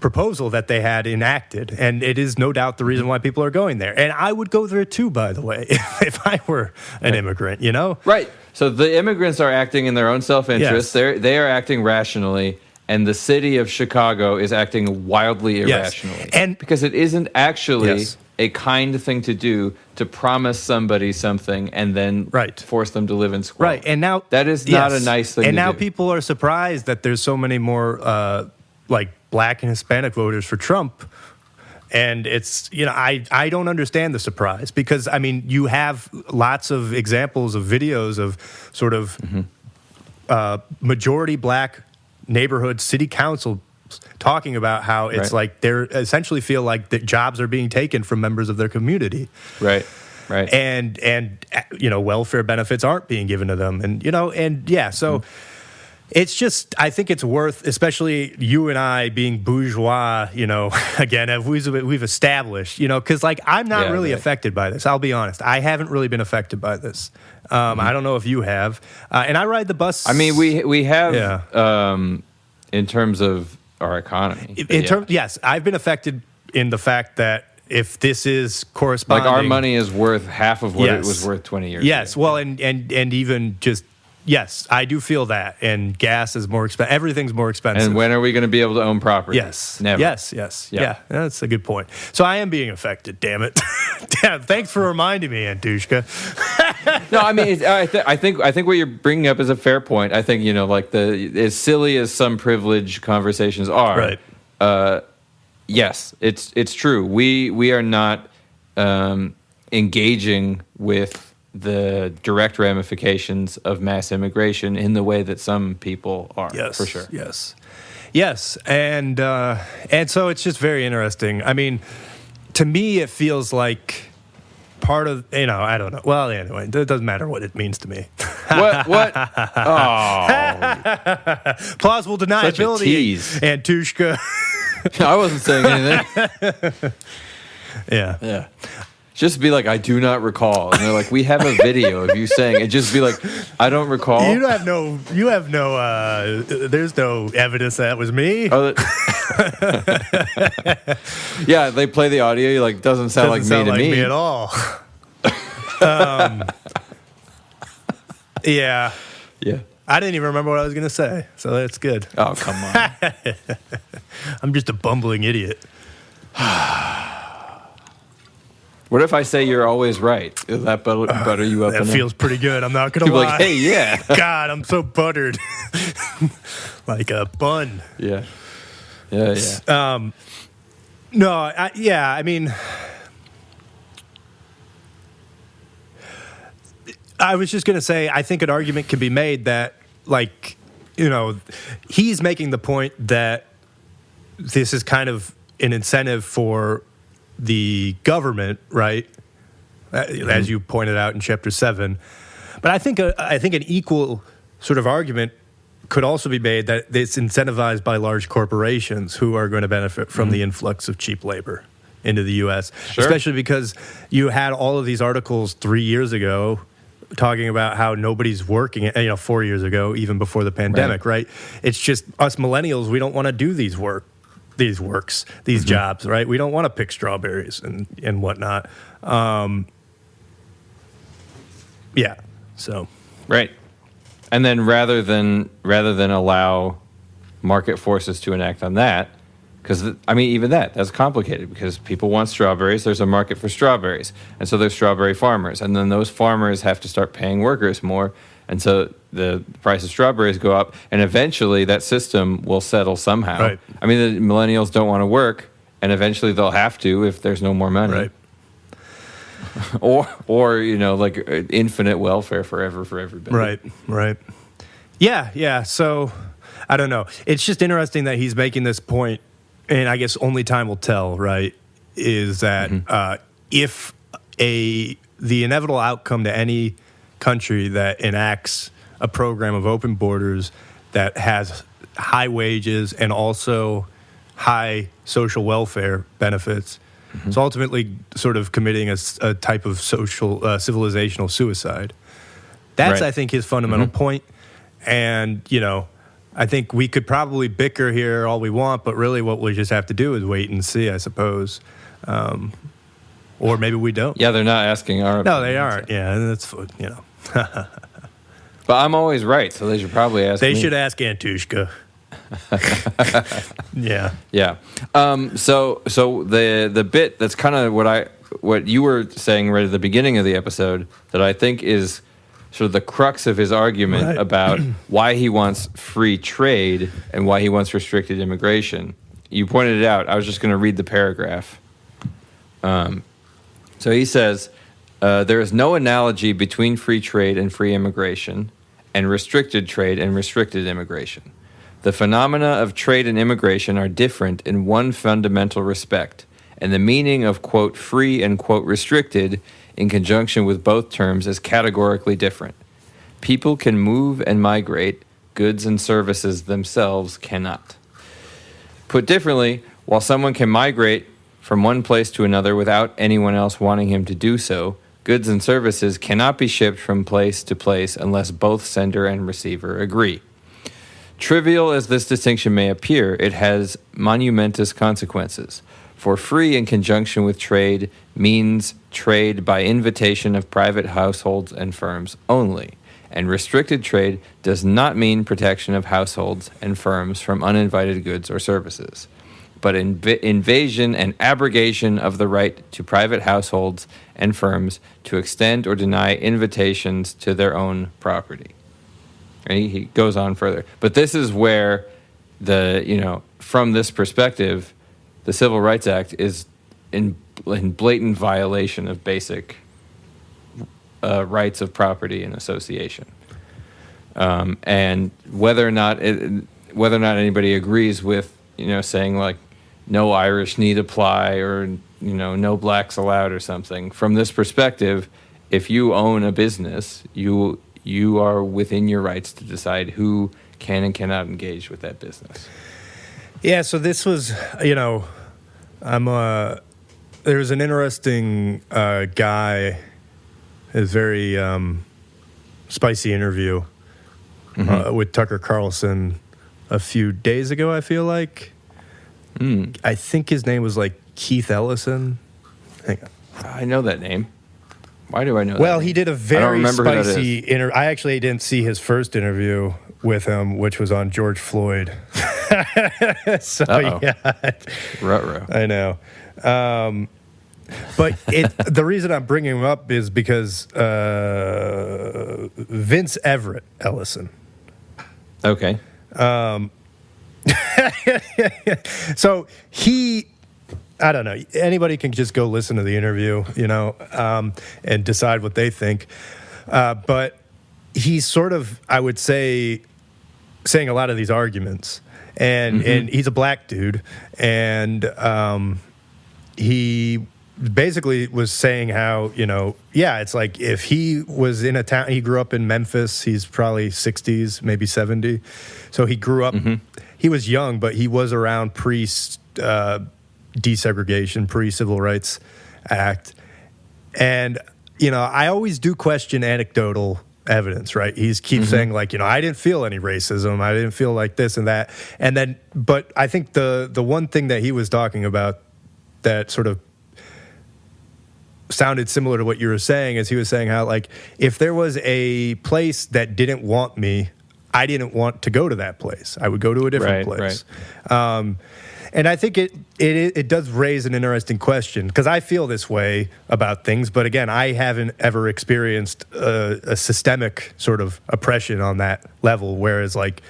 proposal that they had enacted. And it is no doubt the reason why people are going there. And I would go there too, by the way, if I were an immigrant, you know?
Right. So the immigrants are acting in their own self-interest. They are acting rationally. And the city of Chicago is acting wildly irrationally.
And
because it isn't actually a kind thing to do to promise somebody something and then force them to live in squalor.
Right, and now
that is not a nice thing.
And
to
now
do.
people are surprised that there's so many more like Black and Hispanic voters for Trump. And it's, I don't understand the surprise because, I mean, you have lots of examples of videos of sort of majority Black neighborhood city council talking about how it's like they're essentially feel like that jobs are being taken from members of their community.
Right.
And welfare benefits aren't being given to them. And, so it's just, I think it's worth, especially you and I being bourgeois, again, we've established, because like I'm not really affected by this. I'll be honest. I haven't really been affected by this. I don't know if you have. And I ride the bus.
I mean, we have in terms of our economy.
Yes, I've been affected in the fact that if this is corresponding,
like our money is worth half of what it was worth 20 years ago.
Yes, well, and even just. Yes, I do feel that, and gas is more expensive. Everything's more expensive.
And when are we going to be able to own property?
Yes,
never.
Yes. Yeah, that's a good point. So I am being affected. Damn it! Damn, thanks for reminding me, Antushka.
No, I mean, I think what you're bringing up is a fair point. I think like as silly as some privilege conversations are,
right?
Yes, it's true. We are not engaging with the direct ramifications of mass immigration in the way that some people are.
Yes,
for sure.
Yes, and so it's just very interesting. I mean, to me, it feels like part of I don't know. Well, anyway, it doesn't matter what it means to me.
What? Oh,
plausible deniability.
Such a tease.
Antushka.
I wasn't saying anything.
Yeah.
Just be like, I do not recall. And they're like, we have a video of you saying it. Just be like, I don't recall.
You have no, there's no evidence that was me.
Oh, yeah, they play the audio. You're like, doesn't sound like me
at all. Yeah. I didn't even remember what I was going to say, so that's good.
Oh, come on.
I'm just a bumbling idiot.
What if I say you're always right? Does that butter you up?
That feels pretty good. I'm not going to
lie.
Like,
hey, yeah.
God, I'm so buttered. Like a bun.
Yeah.
No, I mean, I was just going to say, I think an argument can be made that, like, he's making the point that this is kind of an incentive for the government, right? As you pointed out in Chapter 7. But I think an equal sort of argument could also be made that it's incentivized by large corporations who are going to benefit from the influx of cheap labor into the U.S., especially because you had all of these articles 3 years ago talking about how nobody's working, 4 years ago, even before the pandemic, right? It's just us millennials, we don't want to do these jobs, right? We don't want to pick strawberries and whatnot. So.
Right. And then rather than allow market forces to enact on that, because, even that's complicated because people want strawberries. There's a market for strawberries. And so there's strawberry farmers. And then those farmers have to start paying workers more. And so the price of strawberries go up. And eventually that system will settle somehow.
Right.
The millennials don't want to work. And eventually they'll have to if there's no more money.
Right.
or like infinite welfare forever for everybody.
Right. Yeah. So I don't know. It's just interesting that he's making this point. And I guess only time will tell, right, is that if the inevitable outcome to any country that enacts a program of open borders that has high wages and also high social welfare benefits is ultimately sort of committing a type of civilizational suicide. That's, I think, his fundamental point. And, I think we could probably bicker here all we want, but really what we just have to do is wait and see, I suppose. Or maybe we don't.
Yeah, they're not asking our opinion.
No, they aren't. Yeah, that's,
But I'm always right, so they should probably ask me.
They should ask Antushka. Yeah.
Yeah. So the bit that's kind of what I what you were saying right at the beginning of the episode that I think is sort of the crux of his argument about why he wants free trade and why he wants restricted immigration. You pointed it out. I was just going to read the paragraph. So he says, there is no analogy between free trade and free immigration, and restricted trade and restricted immigration. The phenomena of trade and immigration are different in one fundamental respect, and the meaning of, quote, free and, quote, restricted in conjunction with both terms is categorically different. People can move and migrate, goods and services themselves cannot. Put differently, while someone can migrate from one place to another without anyone else wanting him to do so, goods and services cannot be shipped from place to place unless both sender and receiver agree. Trivial as this distinction may appear, it has monumentous consequences. For free in conjunction with trade means trade by invitation of private households and firms only, and restricted trade does not mean protection of households and firms from uninvited goods or services, but invasion and abrogation of the right to private households and firms to extend or deny invitations to their own property. And he goes on further. But this is where from this perspective, the Civil Rights Act is in blatant violation of basic rights of property and association. And whether or not anybody agrees with, saying like no Irish need apply or, no blacks allowed or something, from this perspective, if you own a business, you are within your rights to decide who can and cannot engage with that business.
Yeah, so this was, there was an interesting guy, his very spicy interview with Tucker Carlson a few days ago, I feel like. I think his name was like Keith Ellison. Hang on.
I know that name. Why do I know that?
Well,
name?
he did a very spicy interview. I actually didn't see his first interview with him, which was on George Floyd. So, yeah.
Ruh-roh.
I know. But the reason I'm bringing him up is because Vince Everett Ellison.
Okay.
So I don't know. Anybody can just go listen to the interview, and decide what they think. But he's sort of, I would say, saying a lot of these arguments. And he's a black dude. And he basically was saying how, it's like if he was in a town, he grew up in Memphis, he's probably 60s, maybe 70. So he grew up, he was young, but he was around desegregation, pre-Civil Rights Act. And, I always do question anecdotal evidence, right? He keeps saying like, I didn't feel any racism. I didn't feel like this and that. And then, but I think the one thing that he was talking about that sort of sounded similar to what you were saying is he was saying how like, if there was a place that didn't want me, I didn't want to go to that place. I would go to a different place. Right. And I think it does raise an interesting question because I feel this way about things. But again, I haven't ever experienced a systemic sort of oppression on that level, whereas like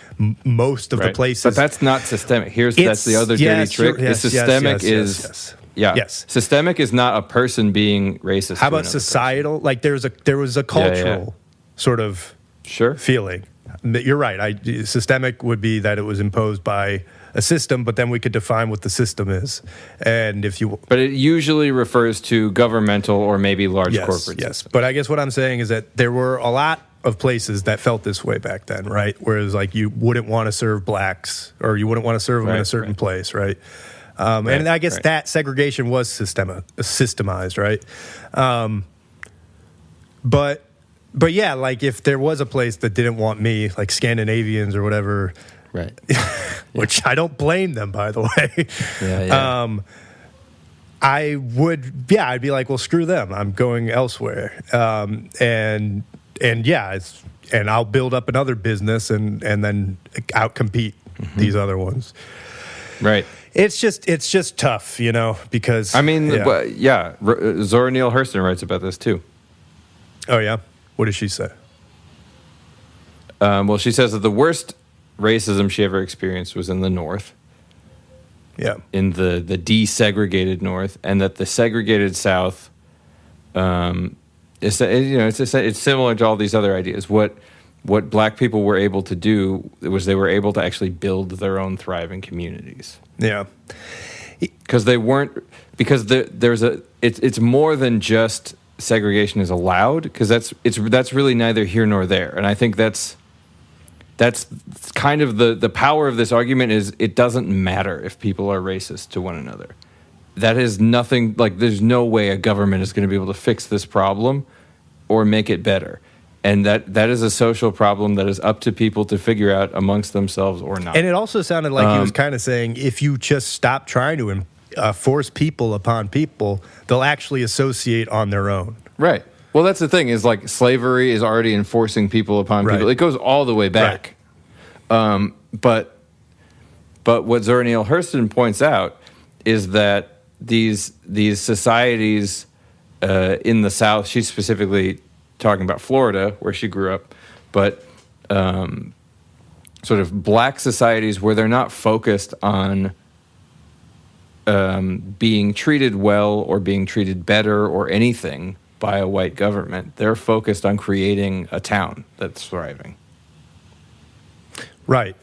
most of the places.
But that's not systemic. That's the other dirty trick. Systemic is. Yeah.
Yes.
Systemic is not a person being racist.
How about societal?
Person.
Like there was a cultural sort of feeling. You're right. Systemic would be that it was imposed by a system, but then we could define what the system is. And if you,
but it usually refers to governmental or maybe large corporate.
Yes.
Systems.
But I guess what I'm saying is that there were a lot of places that felt this way back then, right? Whereas like you wouldn't want to serve blacks or you wouldn't want to serve them in a certain place, right? And I guess that segregation was systemized, right? But yeah, like if there was a place that didn't want me, like Scandinavians or whatever,
right?
Which I don't blame them, by the way. I would, I'd be like, well, screw them. I'm going elsewhere. And I'll build up another business and then outcompete these other ones.
Right.
It's just tough, because
I mean, Zora Neale Hurston writes about this too.
Oh yeah, what does she say?
Well, she says that the worst racism she ever experienced was in the North.
Yeah,
in the desegregated North, and that the segregated South, it's similar to all these other ideas. What Black people were able to do was they were able to actually build their own thriving communities.
Yeah,
because it's more than just segregation is allowed, because that's really neither here nor there, and I think that's kind of the power of this argument is it doesn't matter if people are racist to one another. That is nothing, like there's no way a government is going to be able to fix this problem or make it better. And that is a social problem that is up to people to figure out amongst themselves or not.
And it also sounded like he was kind of saying if you just stop trying to force people upon people, they'll actually associate on their own.
Right. Well, that's the thing, is like slavery is already enforcing people upon people. It goes all the way back. Right. But what Zora Neale Hurston points out is that these societies in the South, she's specifically talking about Florida, where she grew up, but sort of Black societies where they're not focused on being treated well or being treated better or anything by a white government. They're focused on creating a town that's thriving.
Right.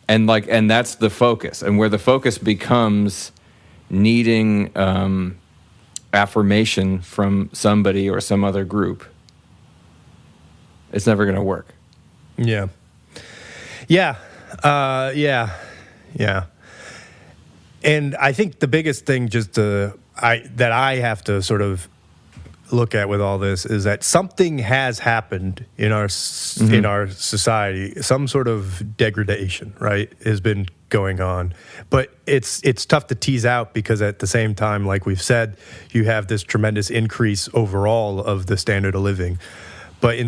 And that's the focus. And where the focus becomes needing affirmation from somebody or some other group, it's never going to work.
Yeah. Yeah. Yeah. And I think the biggest thing that I have to sort of look at with all this is that something has happened in our society. Some sort of degradation, right, has been going on. But it's tough to tease out because at the same time, like we've said, you have this tremendous increase overall of the standard of living. But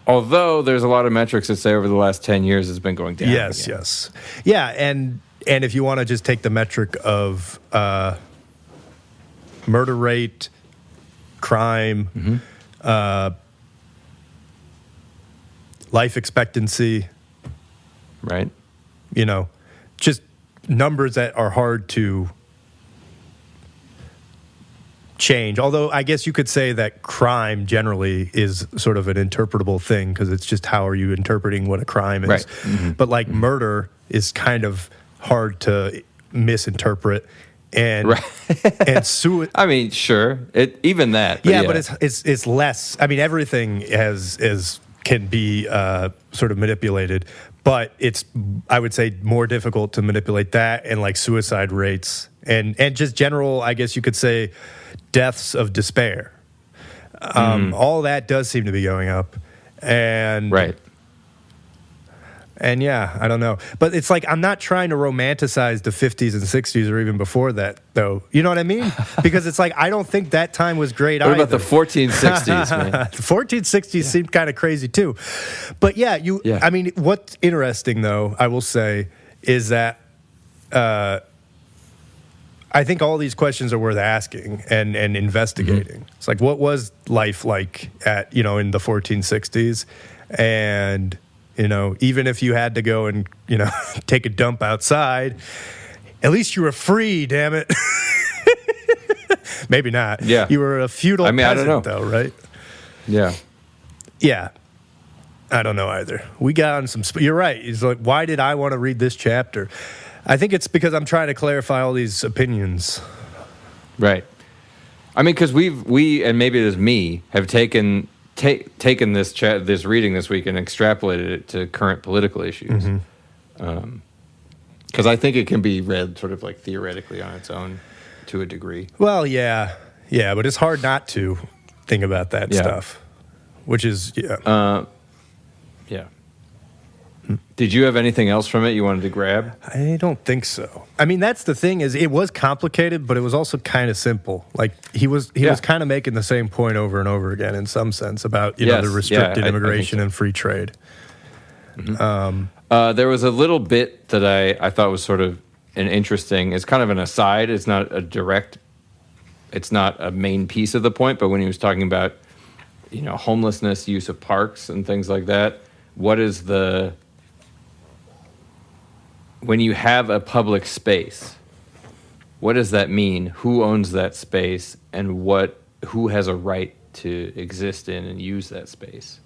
although there's a lot of metrics that say over the last 10 years it's been going down.
Yes. Yeah, and if you want to just take the metric of murder rate, crime, life expectancy,
right?
Just numbers that are hard to change. Although I guess you could say that crime generally is sort of an interpretable thing because it's just how are you interpreting what a crime is.
Right. Mm-hmm.
But murder is kind of hard to misinterpret. And and
I mean, sure, even that.
But but it's less. I mean, everything can be sort of manipulated, but it's, I would say, more difficult to manipulate that and suicide rates and just general, I guess you could say, deaths of despair. All that does seem to be going up, and
right.
And yeah, I don't know. But it's I'm not trying to romanticize the 50s and 60s or even before that, though. You know what I mean? Because it's I don't think that time was great either.
What about the 1460s, man?
The 1460s seemed kind of crazy, too. But yeah, I mean, what's interesting, though, I will say, is that I think all these questions are worth asking and investigating. It's what was life like at, in the 1460s? And even if you had to go and, take a dump outside, at least you were free, damn it. Maybe not.
Yeah.
You were a feudal peasant,
I don't know.
though, right?
Yeah.
Yeah. I don't know either. We got on some... You're right. It's why did I want to read this chapter? I think it's because I'm trying to clarify all these opinions.
Right. I mean, because we, and maybe it is me, have taken this reading this week and extrapolated it to current political issues. Because I think it can be read sort of theoretically on its own to a degree.
Well, yeah, but it's hard not to think about that stuff, which is,
yeah. Did you have anything else from it you wanted to grab?
I don't think so. I mean, that's the thing is it was complicated, but it was also kind of simple. He was kind of making the same point over and over again in some sense about the restricted immigration and free trade.
There was a little bit that I thought was sort of an interesting. It's kind of an aside. It's not a direct. It's not a main piece of the point. But when he was talking about, homelessness, use of parks, and things like that, what is the when you have a public space? What does that mean? Who owns that space, and who has a right to exist in and use that space?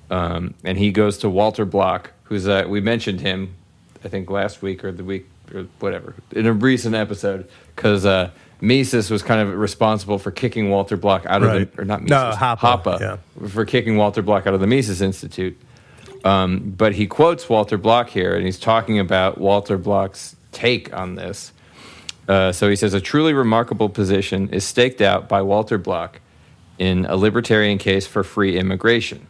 And he goes to Walter Block, who's we mentioned him, I think last week or the week or whatever, in a recent episode, because Mises was kind of responsible for kicking Walter Block out of the, or not Mises, Hoppe, for kicking Walter Block out of the Mises Institute. But he quotes Walter Block here, and he's talking about Walter Block's take on this. So he says, a truly remarkable position is staked out by Walter Block in a libertarian case for free immigration.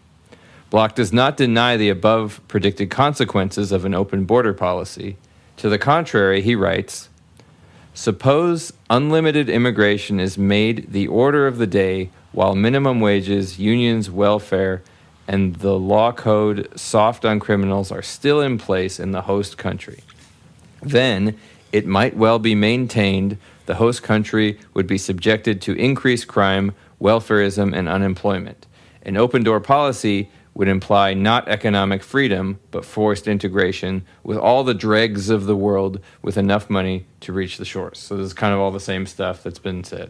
Block does not deny the above predicted consequences of an open border policy. To the contrary, he writes, suppose unlimited immigration is made the order of the day while minimum wages, unions, welfare, and the law code soft on criminals are still in place in the host country. Then it might well be maintained the host country would be subjected to increased crime, welfarism, and unemployment. An open door policy would imply not economic freedom, but forced integration with all the dregs of the world with enough money to reach the shores. So this is kind of all the same stuff that's been said.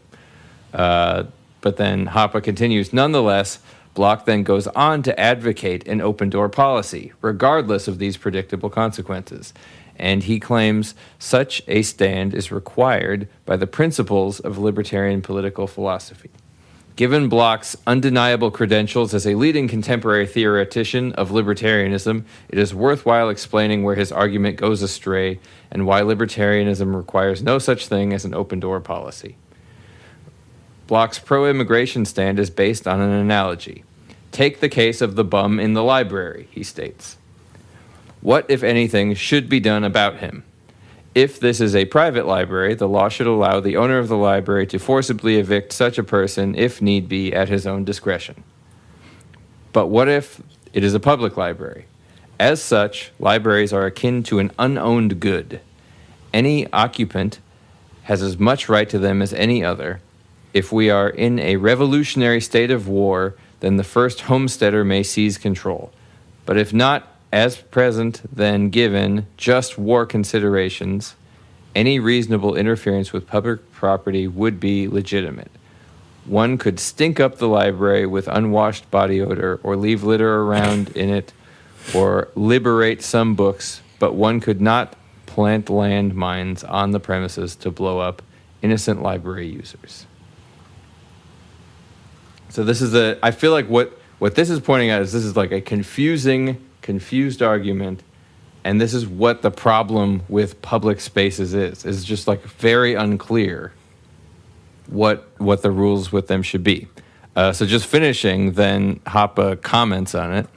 But then Hoppe continues, nonetheless, Block then goes on to advocate an open door policy, regardless of these predictable consequences. And he claims such a stand is required by the principles of libertarian political philosophy. Given Block's undeniable credentials as a leading contemporary theoretician of libertarianism, it is worthwhile explaining where his argument goes astray and why libertarianism requires no such thing as an open-door policy. Block's pro-immigration stand is based on an analogy. Take the case of the bum in the library, he states. What, if anything, should be done about him? If this is a private library, the law should allow the owner of the library to forcibly evict such a person, if need be, at his own discretion. But what if it is a public library? As such, libraries are akin to an unowned good. Any occupant has as much right to them as any other. If we are in a revolutionary state of war, then the first homesteader may seize control. But if not, as present, then given just war considerations, any reasonable interference with public property would be legitimate. One could stink up the library with unwashed body odor, or leave litter around in it, or liberate some books, but one could not plant landmines on the premises to blow up innocent library users. So this is I feel like what this is pointing out is this is like a confused argument, and this is what the problem with public spaces is just like very unclear what the rules with them should be. So just finishing, then Hoppe comments on it.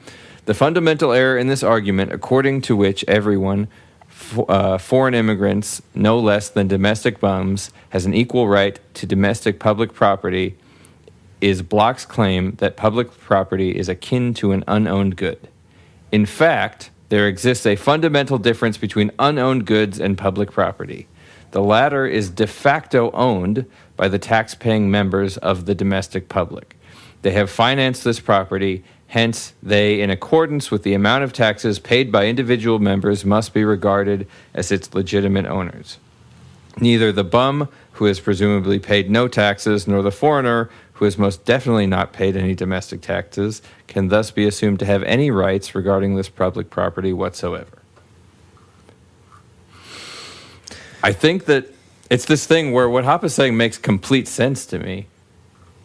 The fundamental error in this argument, according to which everyone, foreign immigrants, no less than domestic bums, has an equal right to domestic public property, is Block's claim that public property is akin to an unowned good. In fact, there exists a fundamental difference between unowned goods and public property. The latter is de facto owned by the tax-paying members of the domestic public. They have financed this property, hence they, in accordance with the amount of taxes paid by individual members, must be regarded as its legitimate owners. Neither the bum, who has presumably paid no taxes, nor the foreigner, who has most definitely not paid any domestic taxes, can thus be assumed to have any rights regarding this public property whatsoever. I think that it's this thing where what Hoppe is saying makes complete sense to me,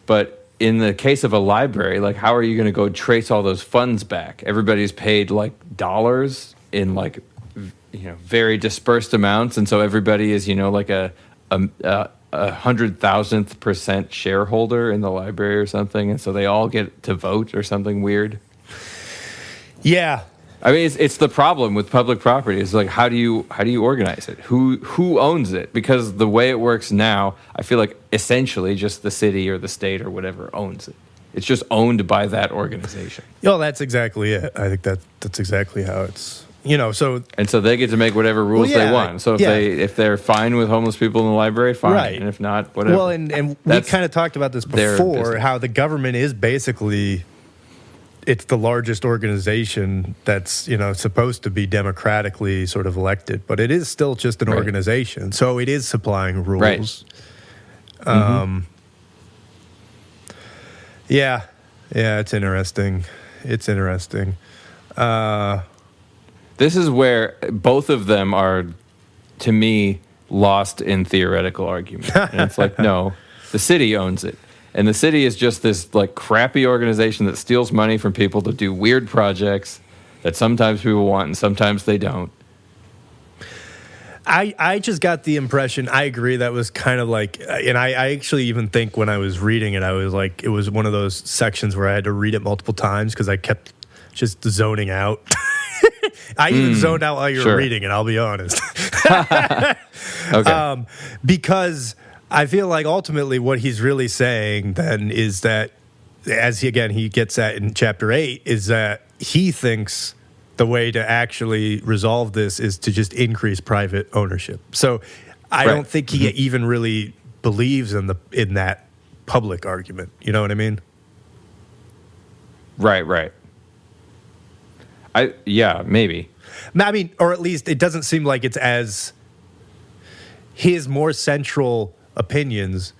but in the case of a library, like, how are you going to go trace all those funds back? Everybody's paid like dollars in like, very dispersed amounts, and so everybody is, like a 100,000th% shareholder in the library or something, and so they all get to vote or something weird.
Yeah,
I mean, it's the problem with public property. It's like, how do you organize it? Who owns it? Because the way it works now, I feel like essentially just the city or the state or whatever owns it. It's just owned by that organization.
That's exactly it. I think that's exactly how it's so
and so they get to make whatever rules they want. So if they're fine with homeless people in the library, fine.
Right.
And if not, whatever.
Well, and we kind of talked about this before, how the government is basically, it's the largest organization that's, supposed to be democratically sort of elected, but it is still just an organization. So it is supplying rules. Right. Yeah, it's interesting.
This is where both of them are, to me, lost in theoretical argument. And it's like, no, the city owns it. And the city is just this like crappy organization that steals money from people to do weird projects that sometimes people want and sometimes they don't.
I just got the impression, I agree, that was kind of like, and I actually even think when I was reading it, I was like, it was one of those sections where I had to read it multiple times because I kept just zoning out. I even zoned out while you were reading it, I'll be honest.
Okay.
Because I feel like ultimately what he's really saying then is that, as he gets at in chapter 8, is that he thinks the way to actually resolve this is to just increase private ownership. So I don't think he even really believes in that public argument. You know what I mean?
Right. Maybe.
I mean, or at least it doesn't seem like it's as his more central opinions.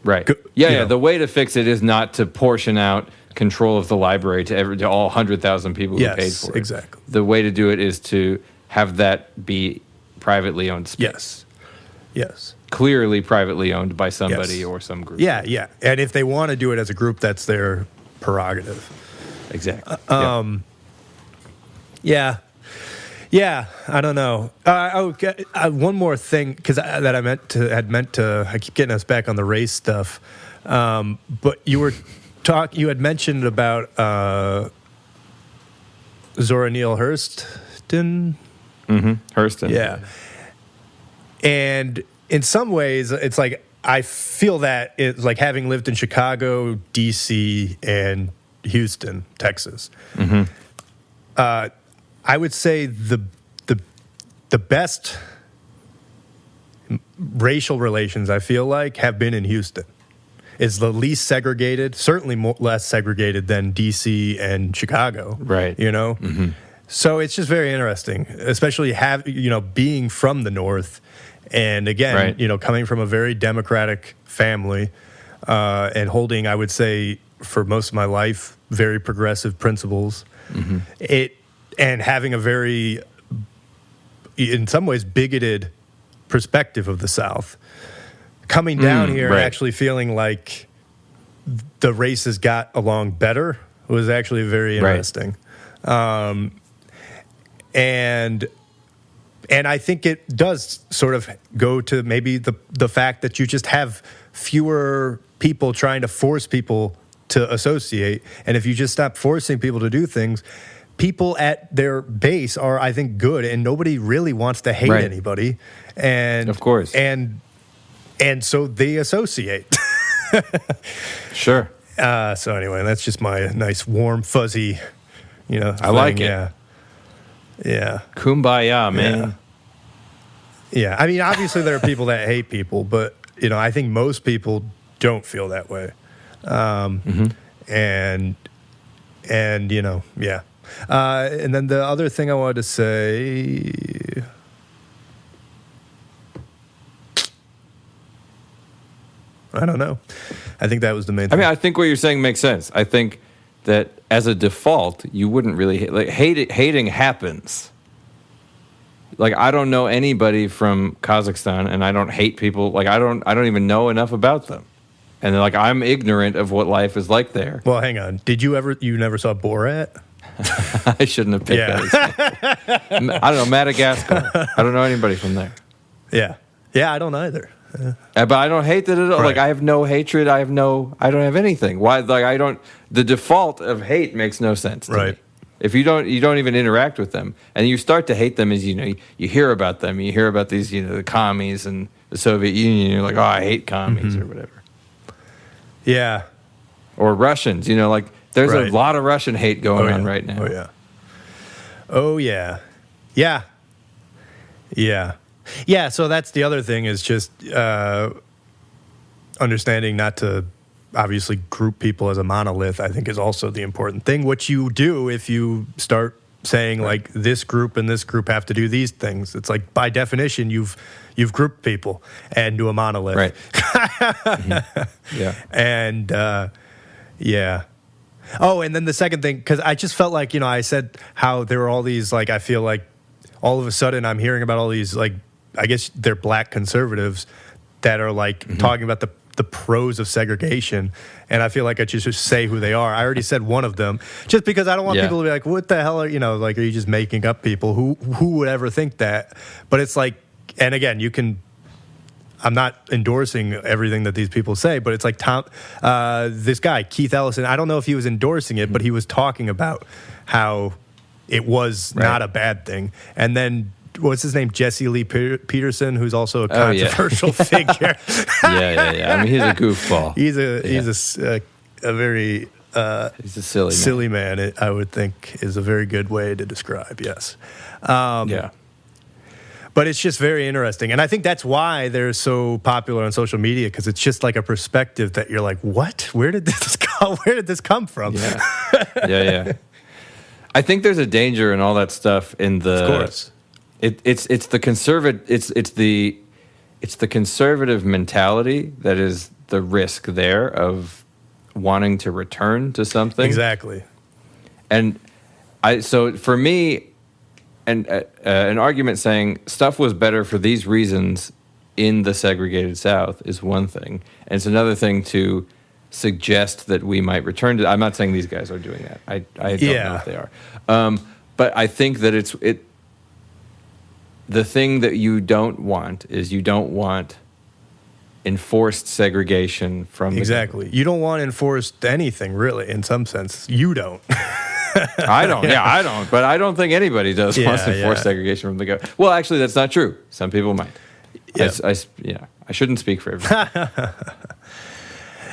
Right. The way to fix it is not to portion out control of the library to all 100,000 people who paid for it.
Exactly.
The way to do it is to have that be privately owned space.
Yes.
Clearly privately owned by somebody or some group.
Yeah. And if they want to do it as a group, that's their prerogative.
Exactly.
Yeah, I don't know. One more thing, because that I meant to. I keep getting us back on the race stuff, but you had mentioned about Zora Neale Hurston.
Hurston.
Yeah, and in some ways, it's like I feel that it's like having lived in Chicago, D.C., and Houston, Texas. I would say the best racial relations I feel like have been in Houston. It's the least segregated, certainly less segregated than D.C. and Chicago.
Right.
So it's just very interesting, especially being from the North, and again, coming from a very democratic family, and holding, I would say, for most of my life, very progressive principles. And having a very, in some ways, bigoted perspective of the South. Coming down here and actually feeling like the races got along better was actually very interesting. And I think it does sort of go to maybe the fact that you just have fewer people trying to force people to associate. And if you just stop forcing people to do things, people at their base are, I think, good, and nobody really wants to hate anybody. And
of course.
And so they associate.
Sure.
So anyway, that's just my nice, warm, fuzzy,
I like it.
Yeah.
Kumbaya, man.
Yeah. I mean, obviously there are people that hate people, but, I think most people don't feel that way. And yeah. And then the other thing I wanted to say, I don't know. I think that was the main thing.
I mean, I think what you're saying makes sense. I think that as a default, you wouldn't really hating happens. Like, I don't know anybody from Kazakhstan, and I don't hate people. Like, I don't even know enough about them. And like, I'm ignorant of what life is like there.
Well, hang on. You never saw Borat?
I shouldn't have picked that. I don't know, Madagascar. I don't know anybody from there.
Yeah. Yeah, I don't either.
But I don't hate that at all. Right. Like, I have no hatred. I don't have anything. Why? Like, the default of hate makes no sense to me. If you don't even interact with them, and you start to hate them as you hear about them. You hear about these, the commies and the Soviet Union. You're like, oh, I hate commies or whatever.
Yeah.
Or Russians. Like, there's a lot of Russian hate going on right now.
Oh yeah. Oh, yeah. Yeah. Yeah. Yeah, so that's the other thing is just understanding not to obviously group people as a monolith, I think is also the important thing. What you do if you start saying like this group and this group have to do these things, it's like by definition you've grouped people into a monolith.
Right. Mm-hmm. Yeah.
And yeah. Oh, and then the second thing, because I just felt like, I said how there were all these, like, I feel like all of a sudden I'm hearing about all these, like, I guess they're black conservatives that are, like, talking about the pros of segregation. And I feel like I should just say who they are. I already said one of them, just because I don't want people to be like, what the hell are, like, are you just making up people? Who would ever think that? But it's like, and again, I'm not endorsing everything that these people say, but it's like this guy, Keith Ellison, I don't know if he was endorsing it, but he was talking about how it was not a bad thing. And then, what's his name? Jesse Lee Peterson, who's also a controversial figure.
Yeah. I mean, he's a goofball.
He's a very
he's a silly
man. I would think is a very good way to describe. Yes.
Yeah.
But it's just very interesting. And I think that's why they're so popular on social media, because it's just like a perspective that you're like, what? Where did this go? Where did this come from?
Yeah. I think there's a danger in all that stuff in the...
Of course.
It's the conservative mentality that is the risk there of wanting to return to something.
Exactly.
And so for me... And an argument saying stuff was better for these reasons in the segregated South is one thing. And it's another thing to suggest that we might return to... I'm not saying these guys are doing that. I don't know if they are. But I think that the thing that you don't want is you don't want enforced segregation from...
Exactly. You don't want enforced anything, really, in some sense. You don't.
I don't. Yeah, I don't. But I don't think anybody does wants to force segregation from the government. Well, actually, that's not true. Some people might.
Yeah.
I shouldn't speak for everyone.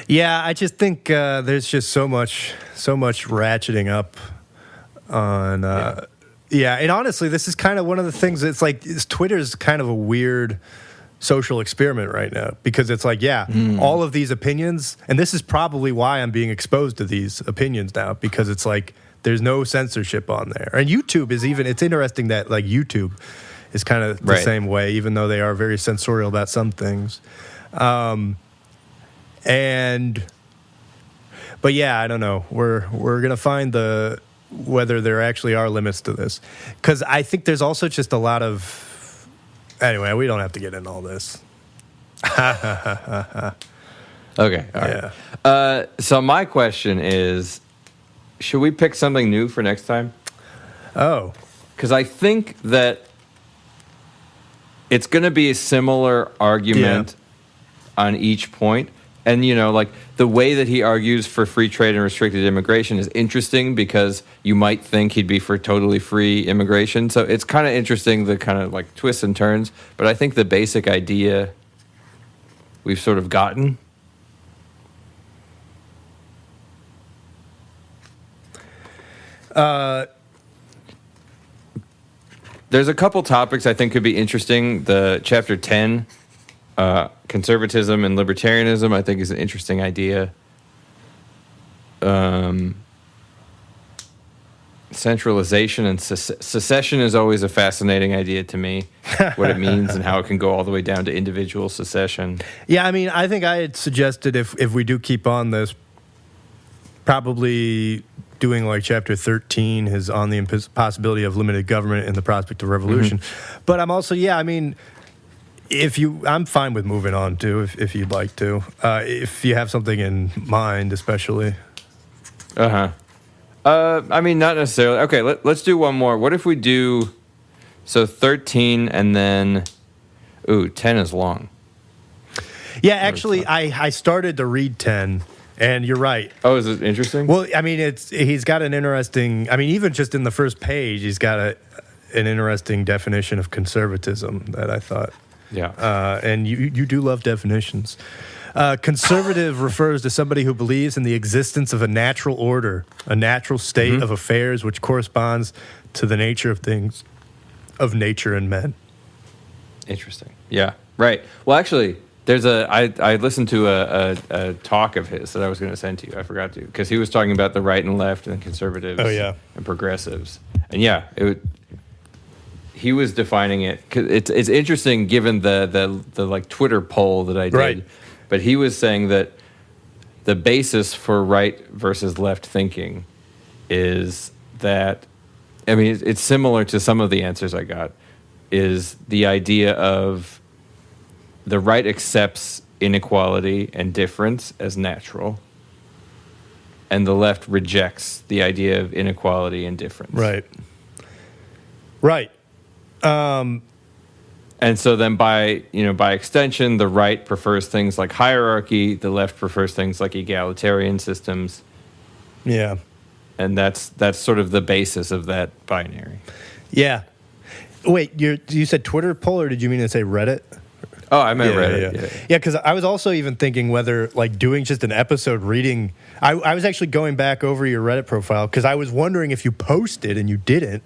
Yeah, I just think there's just so much ratcheting up on. And honestly, this is kind of one of the things. It's like Twitter's kind of a weird social experiment right now, because it's like, all of these opinions, and this is probably why I'm being exposed to these opinions now, because it's like there's no censorship on there. And YouTube is it's interesting that like YouTube is kind of the same way, even though they are very censorial about some things. But yeah, I don't know. We're gonna find whether there actually are limits to this, because I think there's also just a lot of. Anyway, we don't have to get into all this.
Okay, all right. Yeah. So my question is, should we pick something new for next time?
Oh.
Because I think that it's going to be a similar argument on each point. And, like the way that he argues for free trade and restricted immigration is interesting, because you might think he'd be for totally free immigration. So it's kind of interesting, the kind of like twists and turns. But I think the basic idea we've sort of gotten. There's a couple topics I think could be interesting. The chapter 10, conservatism and libertarianism, I think is an interesting idea. Centralization and secession is always a fascinating idea to me, what it means and how it can go all the way down to individual secession.
Yeah, I mean, I think I had suggested if we do keep on this, probably doing like chapter 13 is on the possibility of limited government and the prospect of revolution. Mm-hmm. But I'm also, I mean, I'm fine with moving on too, if you'd like to, if you have something in mind, especially.
I mean, not necessarily. Okay, let's do one more. What if we do, 13 and then, 10 is long.
Yeah, actually, I started to read 10. And you're right.
Oh, is it interesting?
Well, I mean, he's got an interesting. I mean, even just in the first page, he's got an interesting definition of conservatism that I thought.
Yeah.
And you do love definitions. Conservative refers to somebody who believes in the existence of a natural order, a natural state of affairs which corresponds to the nature of things, of nature and men.
Interesting. Yeah. Right. Well, actually, I listened to a talk of his that I was going to send to you. I forgot to, because he was talking about the right and left and conservatives and progressives. And yeah, he was defining it. 'Cause it's interesting given the like Twitter poll that I did.
Right.
But he was saying that the basis for right versus left thinking is that, I mean, it's similar to some of the answers I got, is the idea of the right accepts inequality and difference as natural, and the left rejects the idea of inequality and difference.
Right. Right.
And so then by extension, the right prefers things like hierarchy, the left prefers things like egalitarian systems.
Yeah.
And that's sort of the basis of that binary.
Yeah. Wait, you said Twitter poll, or did you mean to say Reddit?
Oh, I meant Reddit.
Yeah, because I was also even thinking whether, like, doing just an episode reading. I was actually going back over your Reddit profile because I was wondering if you posted and you didn't.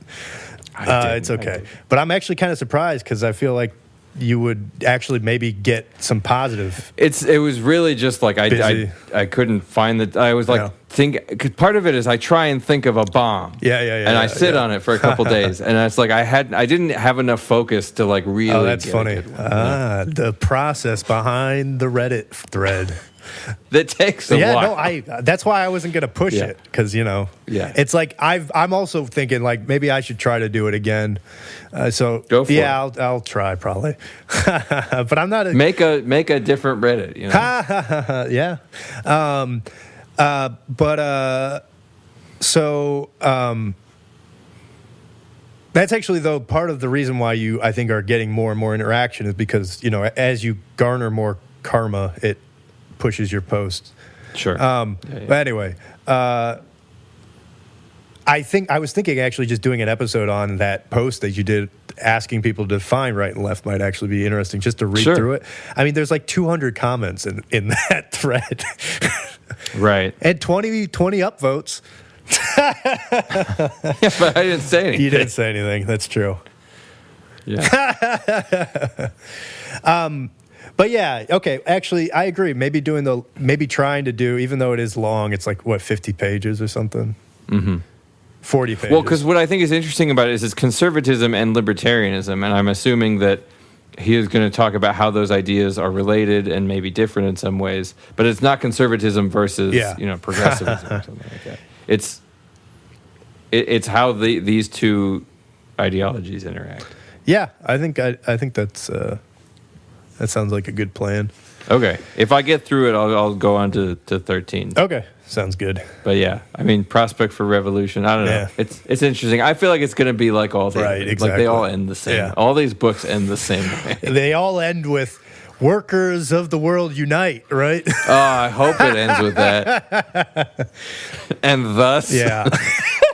It's okay. But I'm actually kind of surprised because I feel like you would actually maybe get some positive.
It was really just like I couldn't find the. I was like cause part of it is I try and think of a bomb.
Yeah.
And I sit on it for a couple days, and it's like I didn't have enough focus to like really.
Oh, that's funny. The process behind the Reddit thread.
That takes a while.
No, that's why I wasn't going to push it, because it's like I'm also thinking like maybe I should try to do it again. So
go for it.
I'll try probably, but I'm not
make a different Reddit.
Yeah. That's actually, though, part of the reason why you, I think, are getting more and more interaction is because, as you garner more karma, it pushes your posts.
Sure.
But anyway, I was thinking actually just doing an episode on that post that you did asking people to define right and left might actually be interesting just to read through it. I mean, there's like 200 comments in that thread.
Right.
And 20 upvotes.
Yeah, but I didn't say anything.
You didn't say anything. That's true.
Yeah.
But yeah, okay. Actually, I agree. Maybe trying to do, even though it is long, it's like 50 pages or something. 40 pages.
Well, because what I think is interesting about it is it's conservatism and libertarianism, and I'm assuming that he is going to talk about how those ideas are related and maybe different in some ways, but it's not conservatism versus progressivism or something like that. It's how these two ideologies interact.
Yeah, I think that's that sounds like a good plan.
Okay, if I get through it, I'll go on to 13.
Okay, sounds good.
But yeah, I mean, Prospect for Revolution. I don't know. It's interesting. I feel like it's going to be like all the
exactly.
Like they all end the same.
Yeah.
All these books end the same way.
They all end with "Workers of the world unite," right?
Oh, I hope it ends with that. And thus,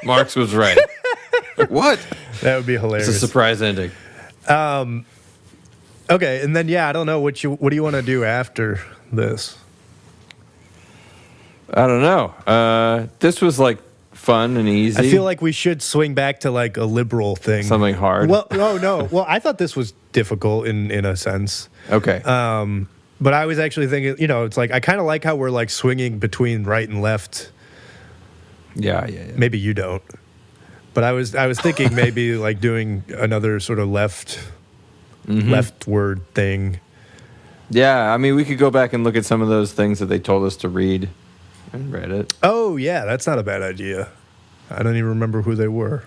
Marx was right. What?
That would be hilarious.
It's a surprise ending.
Okay, and then I don't know what do you want to do after this?
I don't know. This was like fun and easy.
I feel like we should swing back to like a liberal thing.
Something hard.
Well, no. Well, I thought this was difficult in a sense.
Okay.
But I was actually thinking, it's like I kind of like how we're like swinging between right and left.
Yeah.
Maybe you don't. But I was thinking maybe like doing another sort of leftward thing.
Yeah, I mean, we could go back and look at some of those things that they told us to read and read it.
Oh, yeah, that's not a bad idea. I don't even remember who they were.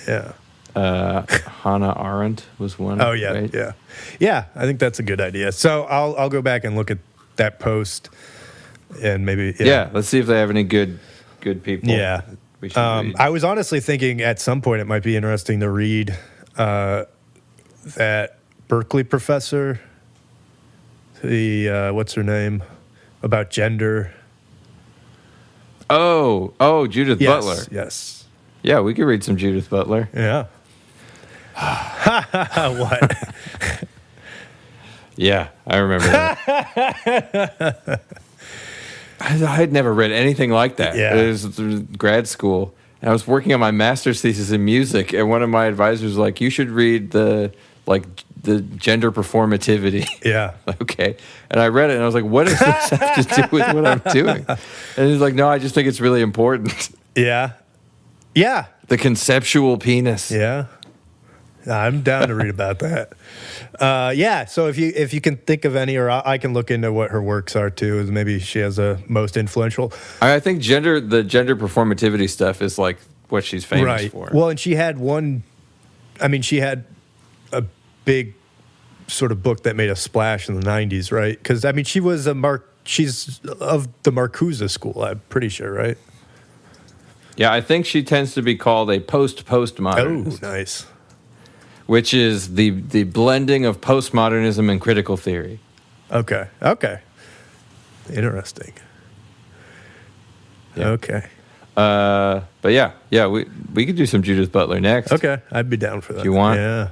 Yeah.
Hannah Arendt was one.
Oh, yeah,
right?
yeah. Yeah, I think that's a good idea. So I'll go back and look at that post and maybe...
Yeah, let's see if they have any good people.
Yeah.
We should read.
I was honestly thinking at some point it might be interesting to read that Berkeley professor, what's her name, about gender.
Oh, Judith Butler.
Yes.
Yeah, we could read some Judith Butler.
Yeah. What?
Yeah, I remember that. I had never read anything like that.
Yeah.
It was grad school. And I was working on my master's thesis in music, and one of my advisors was like, you should read the gender performativity.
Yeah.
Okay. And I read it, and I was like, what does this have to do with what I'm doing? And he's like, no, I just think it's really important.
Yeah. Yeah.
The conceptual penis.
Yeah. I'm down to read about that. Yeah, so if you can think of any, or I can look into what her works are too. Maybe she has a most influential.
I think the gender performativity stuff is like what she's famous for.
Well, and she had she had a big sort of book that made a splash in the 90s, right? Because she was she's of the Marcuse school, I'm pretty sure, right?
Yeah, I think she tends to be called a postmodernist.
Oh, nice.
Which is the blending of postmodernism and critical theory.
Okay. Interesting.
Yeah.
Okay.
But yeah, we could do some Judith Butler next.
Okay, I'd be down for that.
If you want.
Yeah.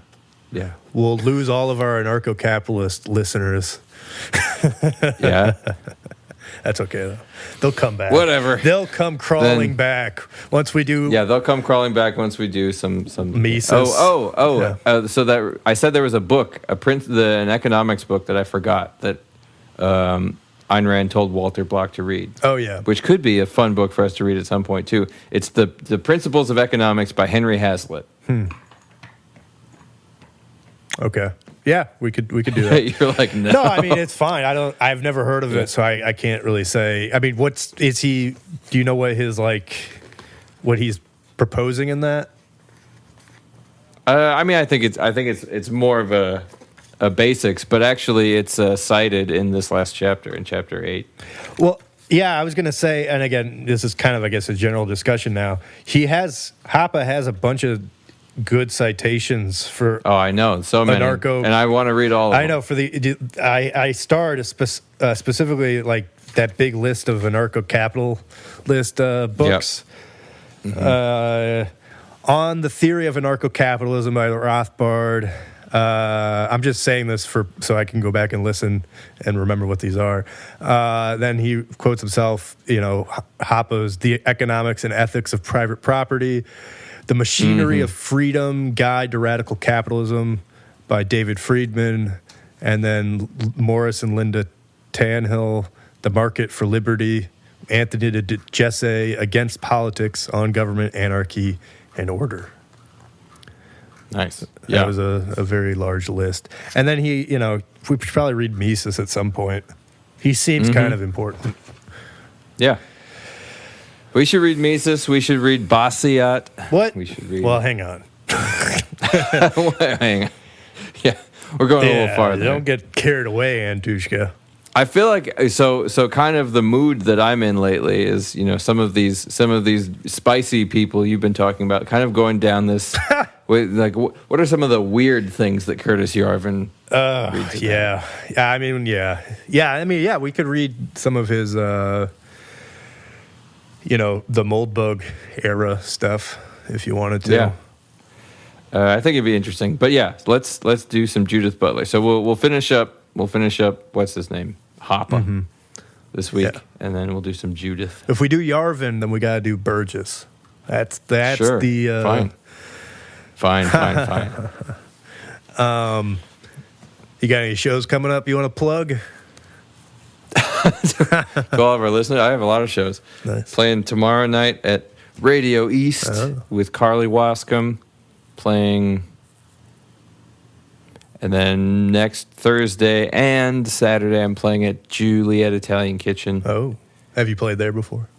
We'll lose all of our anarcho-capitalist listeners.
Yeah.
That's okay, though. They'll come back.
Whatever.
They'll come crawling back once we do.
Yeah, they'll come crawling back once we do some
Mises.
Yeah. So that I said there was a book, an economics book that I forgot that Ayn Rand told Walter Block to read.
Oh, yeah.
Which could be a fun book for us to read at some point, too. It's the Principles of Economics by Henry Hazlitt.
Okay. Yeah, we could do that.
You're like, no.
No, it's fine. I've never heard of it, so I can't really say. Do you know what what he's proposing in that?
I think it's more of a basics, but actually it's cited in this last chapter, in chapter 8.
Well, yeah, I was going to say, and again, this is kind of, I guess, a general discussion now. Hoppe has a bunch of good citations for.
Oh, I know, so many, and I want to read all of them.
I know I starred specifically like that big list of anarcho-capitalist books.
Yep. Mm-hmm.
On the Theory of Anarcho-Capitalism by Rothbard. I'm just saying this so I can go back and listen and remember what these are. Then he quotes himself, Hoppe's The Economics and Ethics of Private Property, The Machinery of Freedom, Guide to Radical Capitalism by David Friedman, and then Morris and Linda Tanhill, The Market for Liberty, Anthony de Jesse, Against Politics, On Government, Anarchy, and Order.
Nice. Yeah.
That was a very large list. And then we should probably read Mises at some point. He seems kind of important.
Yeah. We should read Mises. We should read Bastiat.
What?
We should read.
Well, hang on.
Hang on. Yeah, we're going a little farther.
Don't get carried away, Antushka.
I feel like so kind of the mood that I'm in lately is some of these spicy people you've been talking about kind of going down this. What are some of the weird things that Curtis Yarvin reads about?
We could read some of his the Moldbug era stuff if you wanted to.
Yeah. I think it'd be interesting. But yeah, let's do some Judith Butler. So we'll finish up what's his name? Hoppe this week, and then we'll do some Judith.
If we do Yarvin, then we gotta do Burgess. That's
sure.
the
Fine.
You got any shows coming up you want to plug?
To all of our listeners, I have a lot of shows.
Nice.
Playing tomorrow night at Radio East with Carly Wascom, playing. And then next Thursday and Saturday, I'm playing at Juliet Italian Kitchen.
Oh, have you played there before?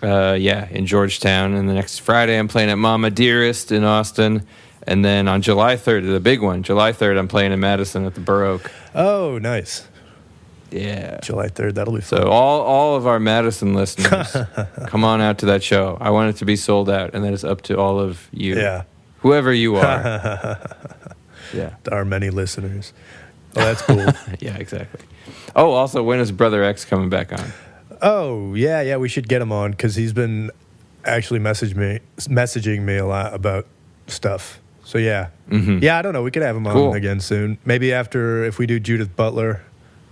Yeah, in Georgetown. And the next Friday, I'm playing at Mama Dearest in Austin. And then on July 3rd, the big one, July 3rd, I'm playing in Madison at the Baroque.
Oh, nice.
Yeah.
July 3rd, that'll be fun.
So all of our Madison listeners, come on out to that show. I want it to be sold out, and that is up to all of you.
Yeah.
Whoever you are. Yeah.
Our many listeners. Oh, that's cool.
Yeah, exactly. Oh, also, when is Brother X coming back on?
Oh, yeah, we should get him on because he's been actually messaging me a lot about stuff. So yeah, yeah. I don't know. We could have him
Cool.
on again soon. Maybe after if we do Judith Butler.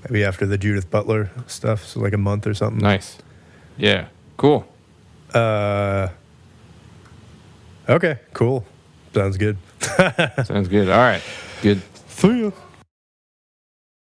Maybe after the Judith Butler stuff, so like a month or something.
Nice. Yeah. Cool.
Okay. Cool. Sounds good.
Sounds good. All right. Good.
See ya.